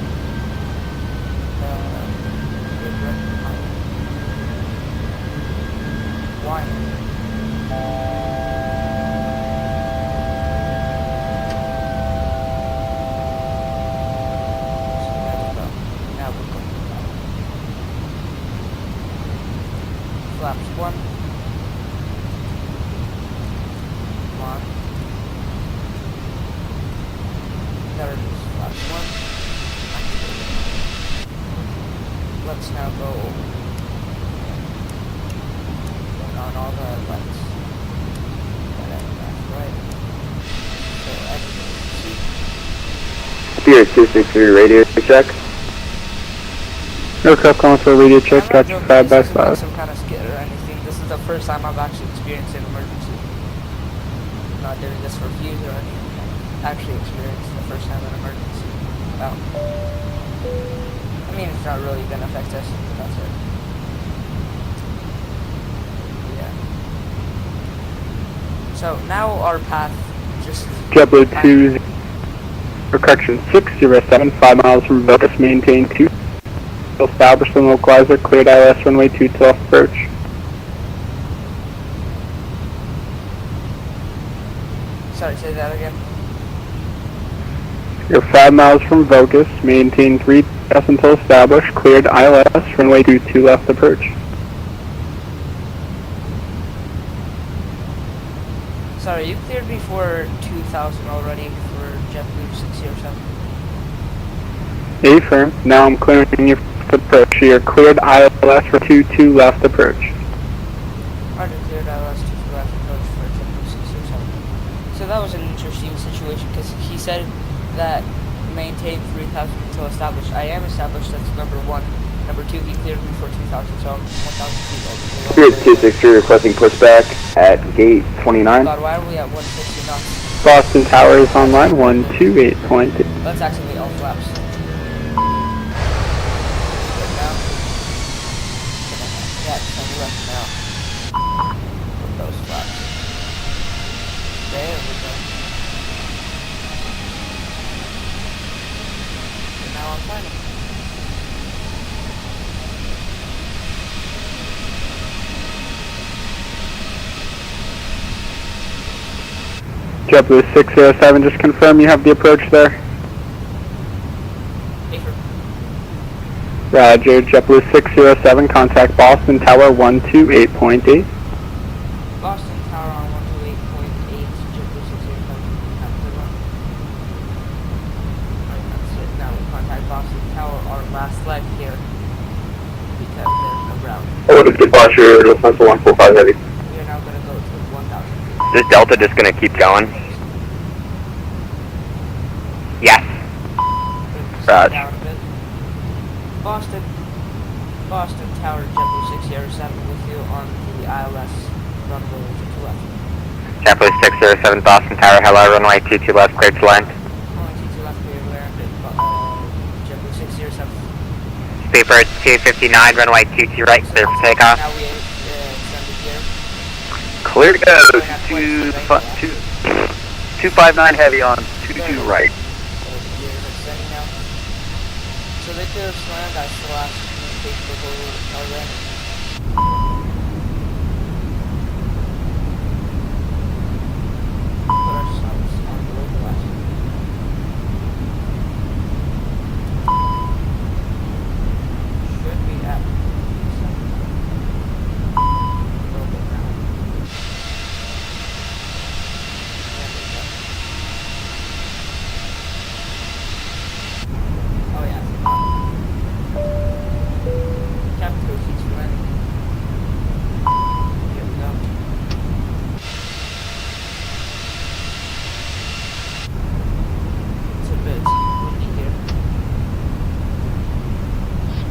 [SPEAKER 1] Why? Now we're going to flaps 1. Come on. There it is, flaps 1. Let's now go on all the lights. Right. So
[SPEAKER 7] Spirit 263 radio check.
[SPEAKER 17] Aircraft calling for a radio check, got you 5 by 5.
[SPEAKER 1] Some kind of skit or anything. This is the first time I've actually experienced an emergency. I'm not doing this for views or anything. I've actually experienced the first time an emergency. Wow. I mean, it's not really gonna affect us, but that's it. Yeah. So now our path just...
[SPEAKER 17] JetBlue 2, or correction, 607, 5 miles from Vegas, maintain 2. Established on localizer, cleared ILS runway 22 left approach.
[SPEAKER 1] Sorry, say that again.
[SPEAKER 17] You're 5 miles from Vocus, maintain 3 pass until established, cleared ILS, runway 22 left approach.
[SPEAKER 1] Sorry, you cleared before 2000 already for JetBlue607.
[SPEAKER 17] Affirm, now I'm clearing you for approach. You're cleared ILS for 22 left approach.
[SPEAKER 1] Roger, cleared ILS 22 left approach for JetBlue607. So that was an interesting situation because he said that maintain 3000 until established. I am established, that's number 1. Number 2, he cleared me for 2000, so I'm 1000 feet over.
[SPEAKER 7] Spirit 263 requesting pushback at gate 29.
[SPEAKER 1] God, why are we at 150 knots?
[SPEAKER 17] Boston Tower is online, 128.2.
[SPEAKER 1] Let's activate all flaps. Yeah, turn left now. With those flaps. There we go. And now I'm fine.
[SPEAKER 17] JetBlue 607, just confirm you have the approach there. Roger, JetBlue 607, contact Boston Tower 128.8.
[SPEAKER 1] Boston Tower on 128.8, JetBlue 607. Alright, that's it. Now we contact Boston Tower, our last leg here. Because there's no ground.
[SPEAKER 7] Order departure, Lufthansa 145 heavy.
[SPEAKER 1] We are now going to go to 1000.
[SPEAKER 14] Is this Delta just gonna keep going? Yes. Roger.
[SPEAKER 1] Boston Tower, JetBlue607 with you on the ILS runway 22 left.
[SPEAKER 14] JetBlue 607, Boston Tower, hello, runway 22 left, cleared to land.
[SPEAKER 1] Runway 22 left, clear to land, JetBlue607.
[SPEAKER 14] Speedbird 259, runway 22 right, clear for takeoff.
[SPEAKER 1] Now we extended here.
[SPEAKER 15] Clear to go, 259 heavy on 22 right.
[SPEAKER 1] So they did land, I still asked communication before we were land. But I just saw this on the localizer. Should be at oh yeah.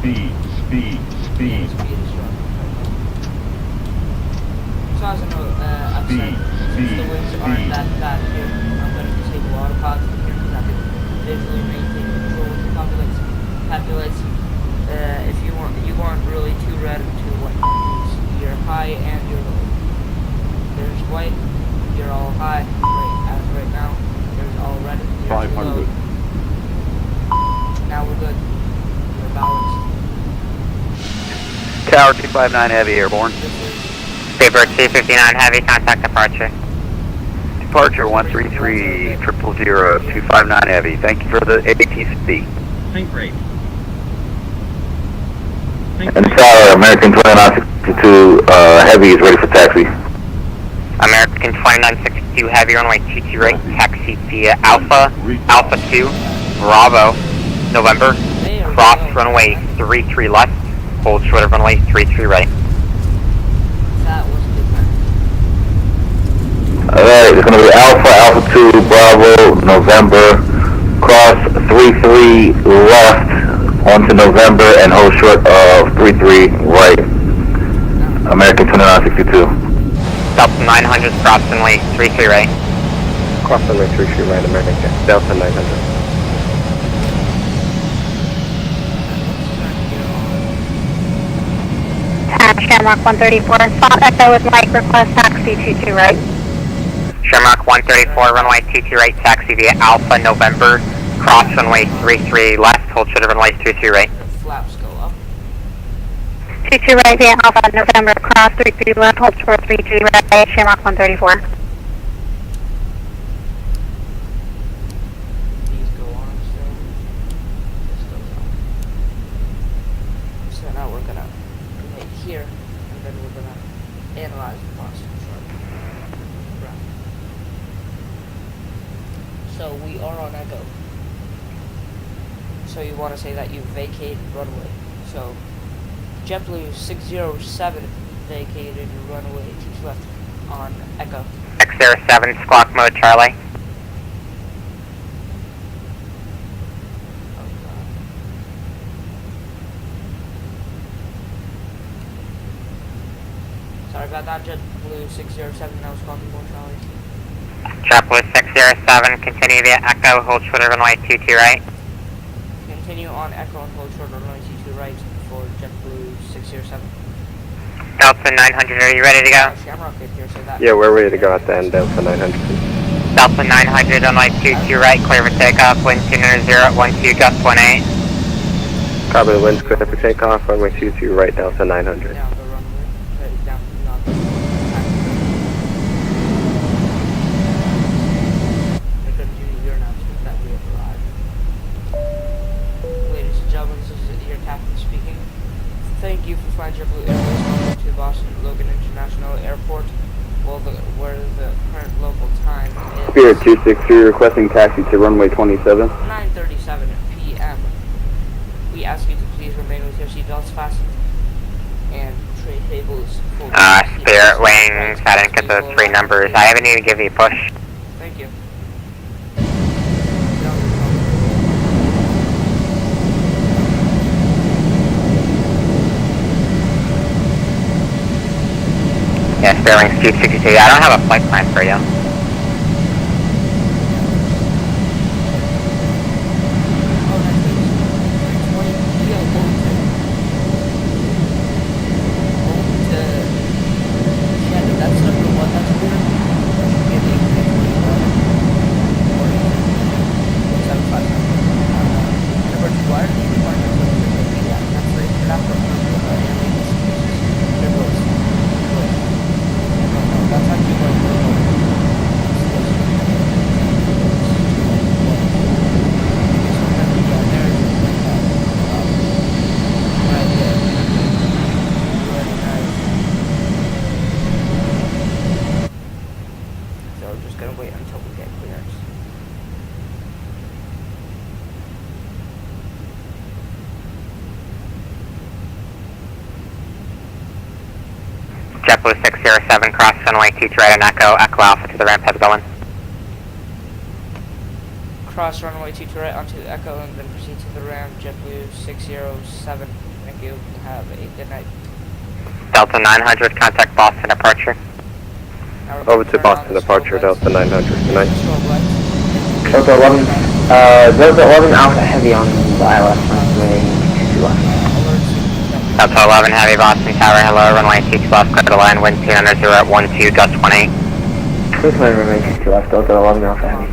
[SPEAKER 1] Speed is wrong. So as I know, I've said, since the winds aren't that bad here, I'm going to disable autopilots here because I can visually maintain control of the populates. If you want really too red and too white. You're high and you're low. There's white, you're all high. Right now, there's all red, you're
[SPEAKER 7] 500.
[SPEAKER 1] low. Now we're good. We're balanced.
[SPEAKER 14] Tower 259 Heavy airborne.
[SPEAKER 5] Paper 259 Heavy, contact departure.
[SPEAKER 14] Departure 133 000 259 Heavy. Thank you for the ATC.
[SPEAKER 20] Think rate.
[SPEAKER 7] And Tower, American 2962 Heavy is ready for taxi.
[SPEAKER 5] American 2962 Heavy, runway 22 right, taxi via Alpha 2, Bravo, November, cross runway 33 left, hold short of runway 33 right.
[SPEAKER 1] That was good, man.
[SPEAKER 7] Alright, it's going to be Alpha 2, Bravo, November, cross 33 left onto November and hold short of 33 right. American 2962.
[SPEAKER 5] Delta 900, cross runway 33 right.
[SPEAKER 15] Cross runway 33 right, American. Delta 900.
[SPEAKER 11] Shamrock 134, spot echo with Mike, request taxi 22 right.
[SPEAKER 5] Shamrock 134, runway 22 right, taxi via Alpha November, cross runway 33 left, hold short of runway 33 right.
[SPEAKER 1] Flaps go up.
[SPEAKER 11] 22 right via Alpha November, cross 33 left, hold short 33 right, Shamrock 134.
[SPEAKER 1] These go on still. This goes on. So now we're gonna make here, and then we're gonna analyze the Boston chart. Right. So we are on echo. So you want to say that you vacated runway. So JetBlue 607 vacated runway 2 left on echo.
[SPEAKER 5] X07, squawk mode, Charlie.
[SPEAKER 1] Sorry about that, JetBlue 607, that was squawking mode, Charlie.
[SPEAKER 5] JetBlue 607, continue via Echo, hold short of runway 22 right.
[SPEAKER 1] Continue on Echo and hold short on runway 22 right for JetBlue 607.
[SPEAKER 5] Delta 900, are you ready to go?
[SPEAKER 1] Shamrock in here, so that.
[SPEAKER 15] Yeah, we're ready to go at the end, Delta 900.
[SPEAKER 5] Delta 900, runway 22 right, clear for takeoff, wind 200, 12, gust 18.
[SPEAKER 15] Copy the winds, clear for takeoff, runway 22 right, Delta 900.
[SPEAKER 1] Down the runway, down not the We're going to do your announcement that we have arrived. Ladies and gentlemen, this is your captain speaking. Thank you for flying JetBlue Airways. Welcome to Boston Logan International Airport. Well, where the current local time is
[SPEAKER 7] Spirit 263 requesting taxi to runway 27.
[SPEAKER 1] 9:37 p.m. We ask you to please remain with your seatbelts fastened and tray tables full.
[SPEAKER 5] Spirit wings, I didn't get those three numbers. I haven't even given you a push.
[SPEAKER 1] Thank you.
[SPEAKER 5] Yeah, Spirit wings 262. I don't have a flight plan for you. JetBlue 607, cross runway 23 right on Echo, Echo Alpha to the ramp, how's it going?
[SPEAKER 1] cross runway 22 right onto Echo and then proceed to the ramp, JetBlue607. Thank you. Have a good night.
[SPEAKER 14] Delta 900, contact Boston departure.
[SPEAKER 15] Over to Boston departure, Delta 900. Good night.
[SPEAKER 18] Delta 11, Delta 11 Alpha Heavy on the ILS runway 22 left.
[SPEAKER 14] Delta 11 Heavy, Boston Tower, hello, runway 22 left, clear the line, wind 200 at 12, gust 28.
[SPEAKER 18] Please land runway 22 left, Delta 11 Alpha Heavy.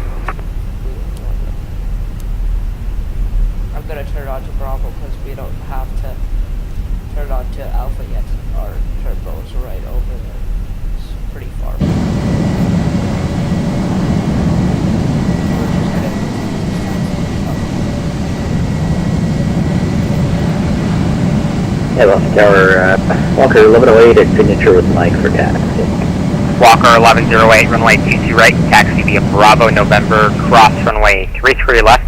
[SPEAKER 1] I'm gonna turn it on to Bravo because we don't have to turn it on to Alpha yet. Our turbo is right over there. It's pretty far.
[SPEAKER 3] Yeah, Boston Tower, Walker 1108 at signature with Mike for taxi.
[SPEAKER 14] Walker 1108, runway 22 right, taxi via Bravo November, cross runway 33 left,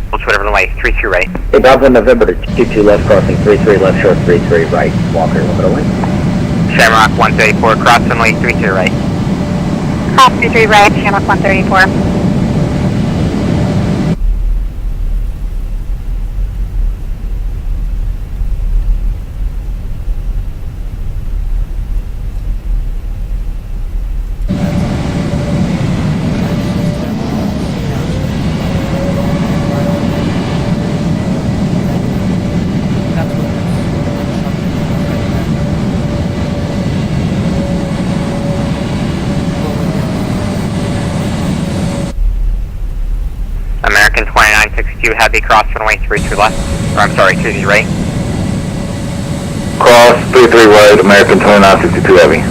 [SPEAKER 14] hold short of runway 33 right.
[SPEAKER 3] Hey, Bravo November to 22 left, crossing 33 left, short 33 right, Walker 1108.
[SPEAKER 14] Shamrock 134, cross runway 33 right.
[SPEAKER 11] Cross 33 right, Shamrock 134.
[SPEAKER 14] American 2962 Heavy, cross runway 33 left, or I'm sorry, 33 right.
[SPEAKER 7] Cross 33 right, American 2962 Heavy.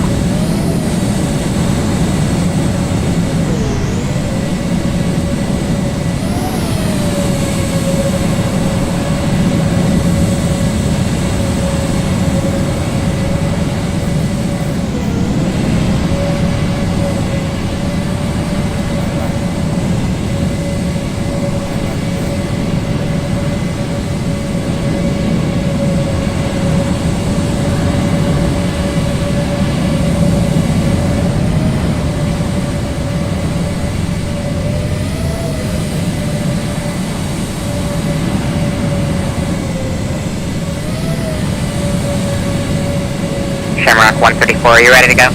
[SPEAKER 14] Shamrock 134, are you ready to go?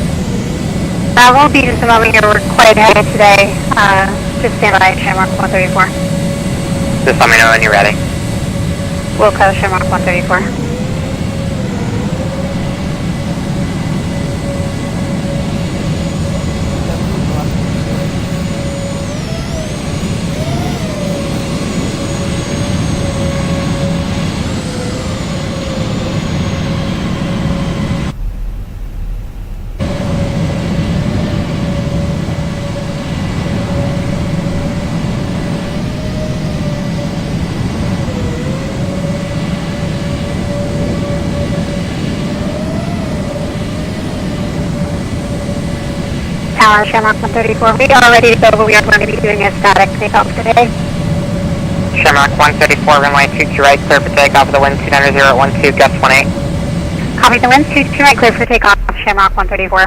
[SPEAKER 11] We'll be just a moment here. We're quite headed today. Just stand by Shamrock 134.
[SPEAKER 14] Just let me know when you're ready.
[SPEAKER 11] Wilco, Shamrock 134. Tower, Shamrock 134. We are ready to go, but we are going to be doing a static takeoff today.
[SPEAKER 14] Shamrock 134, runway 22 right, clear for takeoff of the wind 200 at 12, gust 18.
[SPEAKER 11] Copy, the wind 22 right, clear for takeoff, Shamrock 134.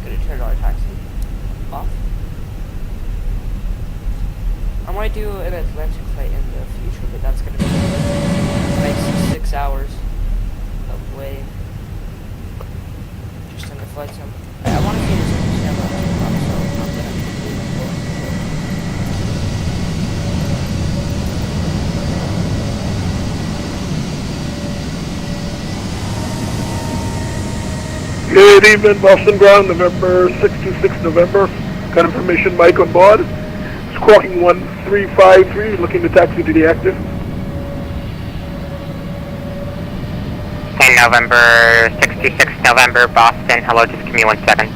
[SPEAKER 1] Gonna turn our taxi off. I might do an Atlantic flight in the future, but that's gonna be like 6 hours of waiting. Just in the flight sim. I want to see this camera, so I'm gonna
[SPEAKER 13] Good evening, Boston Ground, November 626 November. Got information, Mike on board. Squawking 1353, looking to taxi to the active.
[SPEAKER 14] And November 66 November, Boston, hello, just give me 1 second.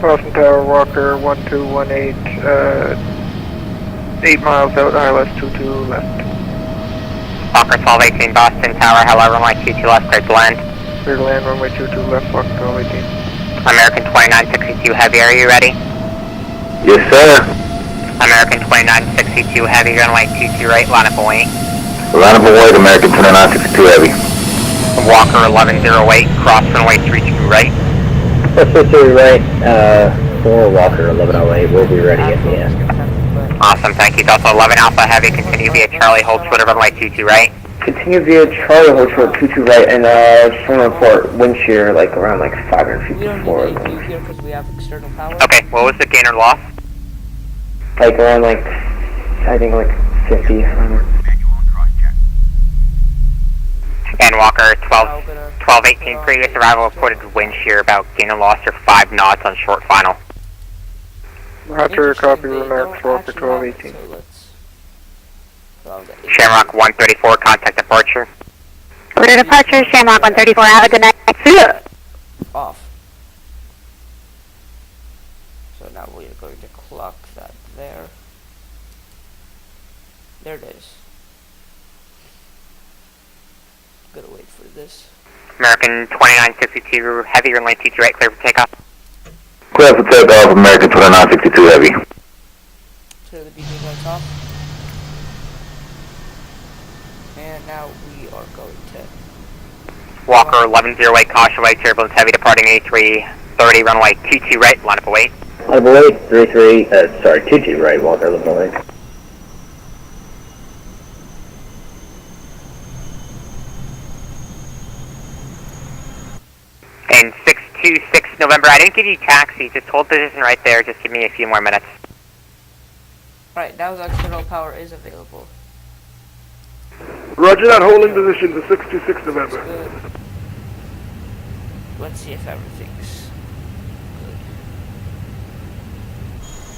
[SPEAKER 16] Boston Tower, Walker 1218, 8 miles out, ILS 22 left.
[SPEAKER 14] Walker 1218, Boston Tower, hello, runway 22 left, clear to land.
[SPEAKER 16] Clear to land, runway 22 left, Walker 1218.
[SPEAKER 14] American 2962 Heavy, are you ready?
[SPEAKER 7] Yes, sir.
[SPEAKER 14] American 2962 Heavy, runway 22 right, line up and wait.
[SPEAKER 7] Line up and wait, American 2962 Heavy.
[SPEAKER 14] Walker 1108, cross runway 32 right.
[SPEAKER 3] 33 right, 4, Walker 1108, we'll be ready at the end.
[SPEAKER 14] Awesome, thank you. Delta 11 Alpha Heavy, continue via Charlie, hold short of runway 22 right.
[SPEAKER 18] Continue via Charlie, hold short 22 right, and just want to report wind shear like around like 500 feet
[SPEAKER 1] We don't
[SPEAKER 18] before.
[SPEAKER 1] need AQ here because we have external power.
[SPEAKER 14] Okay, what was the gain or loss?
[SPEAKER 18] Like around like, I think like 50.
[SPEAKER 14] And Walker 1218, previous arrival reported wind shear about gain or loss or 5 knots on short final.
[SPEAKER 16] Roger, copy, remarks, Walker 1218.
[SPEAKER 14] Shamrock 134, contact departure.
[SPEAKER 11] Order departure, Shamrock 134, have a good night. See ya!
[SPEAKER 1] Off. So now we are going to clock that there. There it is. Gotta wait for this.
[SPEAKER 14] American 2962, heavy runway 22 right, clear for takeoff.
[SPEAKER 10] Clear for takeoff, American 2962 heavy.
[SPEAKER 1] Clear the beacon lights off. And now we are going to...
[SPEAKER 14] Walker 1108, caution wait, turbulence heavy departing 8330, runway 22 right, line up await.
[SPEAKER 3] Line up await, 22 right, Walker 1108.
[SPEAKER 14] And 626 November, I didn't give you taxi, just hold position right there, just give me a few more minutes.
[SPEAKER 1] Right, now the external power is available.
[SPEAKER 13] Roger that, holding position to 626 November.
[SPEAKER 1] Good. Let's see if everything's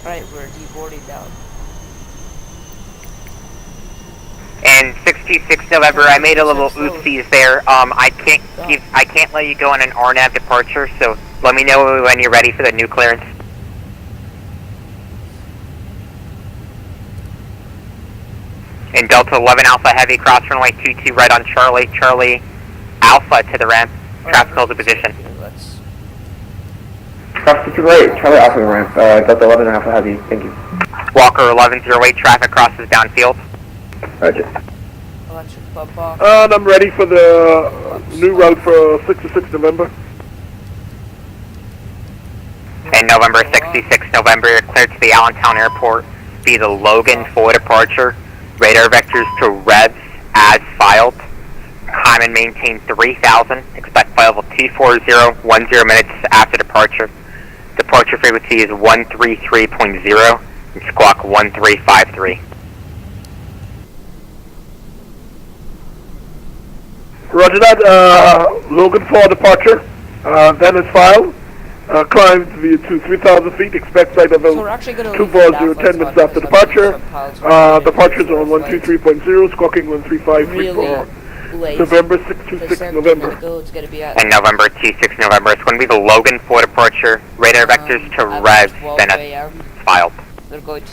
[SPEAKER 1] good. Right, we're deboarding down.
[SPEAKER 14] And 626 November, I made a little oopsies there. I can't let you go on an RNAV departure, so let me know when you're ready for the new clearance. And Delta 11 Alpha Heavy, cross runway 22 right on Charlie. Charlie Alpha to the ramp. Traffic holds a position.
[SPEAKER 18] Cross 22 right, Charlie Alpha to the ramp. Delta 11 Alpha Heavy, thank you.
[SPEAKER 14] Walker 1108, traffic crosses downfield.
[SPEAKER 3] Roger.
[SPEAKER 1] Electric bump off.
[SPEAKER 13] And I'm ready for the new route for 626 November.
[SPEAKER 14] And November 66 November, you're cleared to the Allentown Airport via the Logan for departure. Radar vectors to revs as filed. Climb and maintain 3000. Expect flight level 240, 10 minutes after departure. Departure frequency is 133.0 and squawk 1353.
[SPEAKER 13] Roger that, Logan 4 departure, then is filed. Climbed via to 3,000 feet, expect flight level 240, 10 minutes after departure. Departures are on 123.0, squawking 1353 for November 626 November.
[SPEAKER 14] And November 26 November, it's going to be the Logan 4 departure, radar vectors to revs, then it's filed.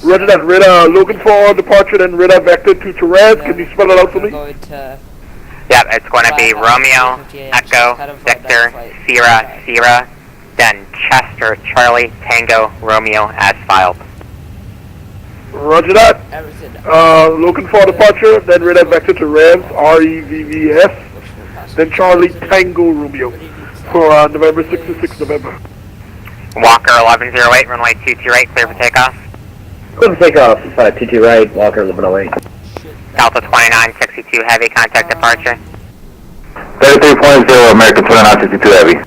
[SPEAKER 13] Roger that, radar Logan 4 departure, then radar vector to revs, can you spell it out for me?
[SPEAKER 14] Yeah, it's going to be Romeo, Echo, Victor, Sierra, then Chester, Charlie, Tango, Romeo, as filed.
[SPEAKER 13] Roger that. Logan 4 departure, then radar vector to revs, REVVS, then Charlie, Tango, Romeo, for November 66 November.
[SPEAKER 14] Walker 1108, runway 22 right, clear for takeoff.
[SPEAKER 3] Clear for takeoff, 22 right, Walker 1108.
[SPEAKER 14] Delta 2962 heavy, contact departure.
[SPEAKER 10] 33.0, American 2962 heavy.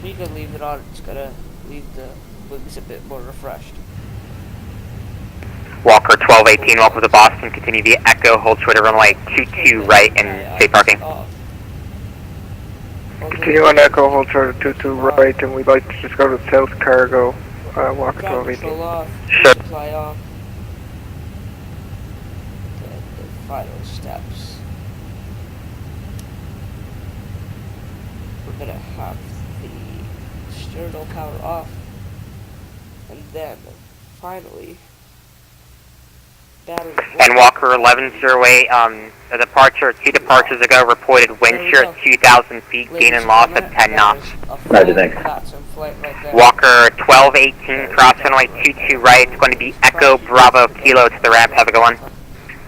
[SPEAKER 1] You can leave it on, it's gonna leave the wings a bit more refreshed.
[SPEAKER 14] Walker 1218, welcome to Boston, continue via Echo, hold short of runway 22 right and safe parking.
[SPEAKER 16] Continue on Echo, hold short of 22 right, and we'd like to just go to South Cargo, Walker 1218.
[SPEAKER 14] Sure.
[SPEAKER 1] Fly off. The final steps. We're gonna have the external power off, and then finally battery.
[SPEAKER 14] And Walker 1108, a departure, 2 departures ago, reported wind shear at 2,000 feet, gain and loss of 10 knots.
[SPEAKER 3] Roger, thanks.
[SPEAKER 14] Walker 1218, cross runway 22 right, it's going to be Echo Bravo Kilo to the ramp, have a good one.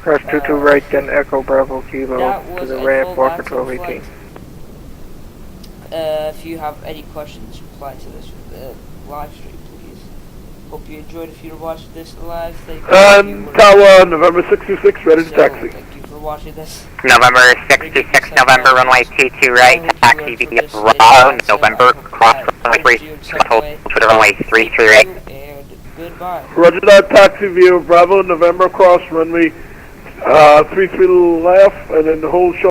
[SPEAKER 16] Cross 22 right, then Echo Bravo Kilo to the ramp, Walker 1218.
[SPEAKER 1] if you have any questions, reply to this live stream, please. Hope you enjoyed. If you're watching this live, thank you.
[SPEAKER 13] And Tower, November 626, ready to taxi.
[SPEAKER 1] Thank you for watching this.
[SPEAKER 14] November 626, November, runway 22 right, taxi via Bravo, November, cross runway 3, hold to the runway 33 right.
[SPEAKER 1] And goodbye.
[SPEAKER 13] Roger that, taxi via Bravo, November, cross runway 33 left, and then the whole show.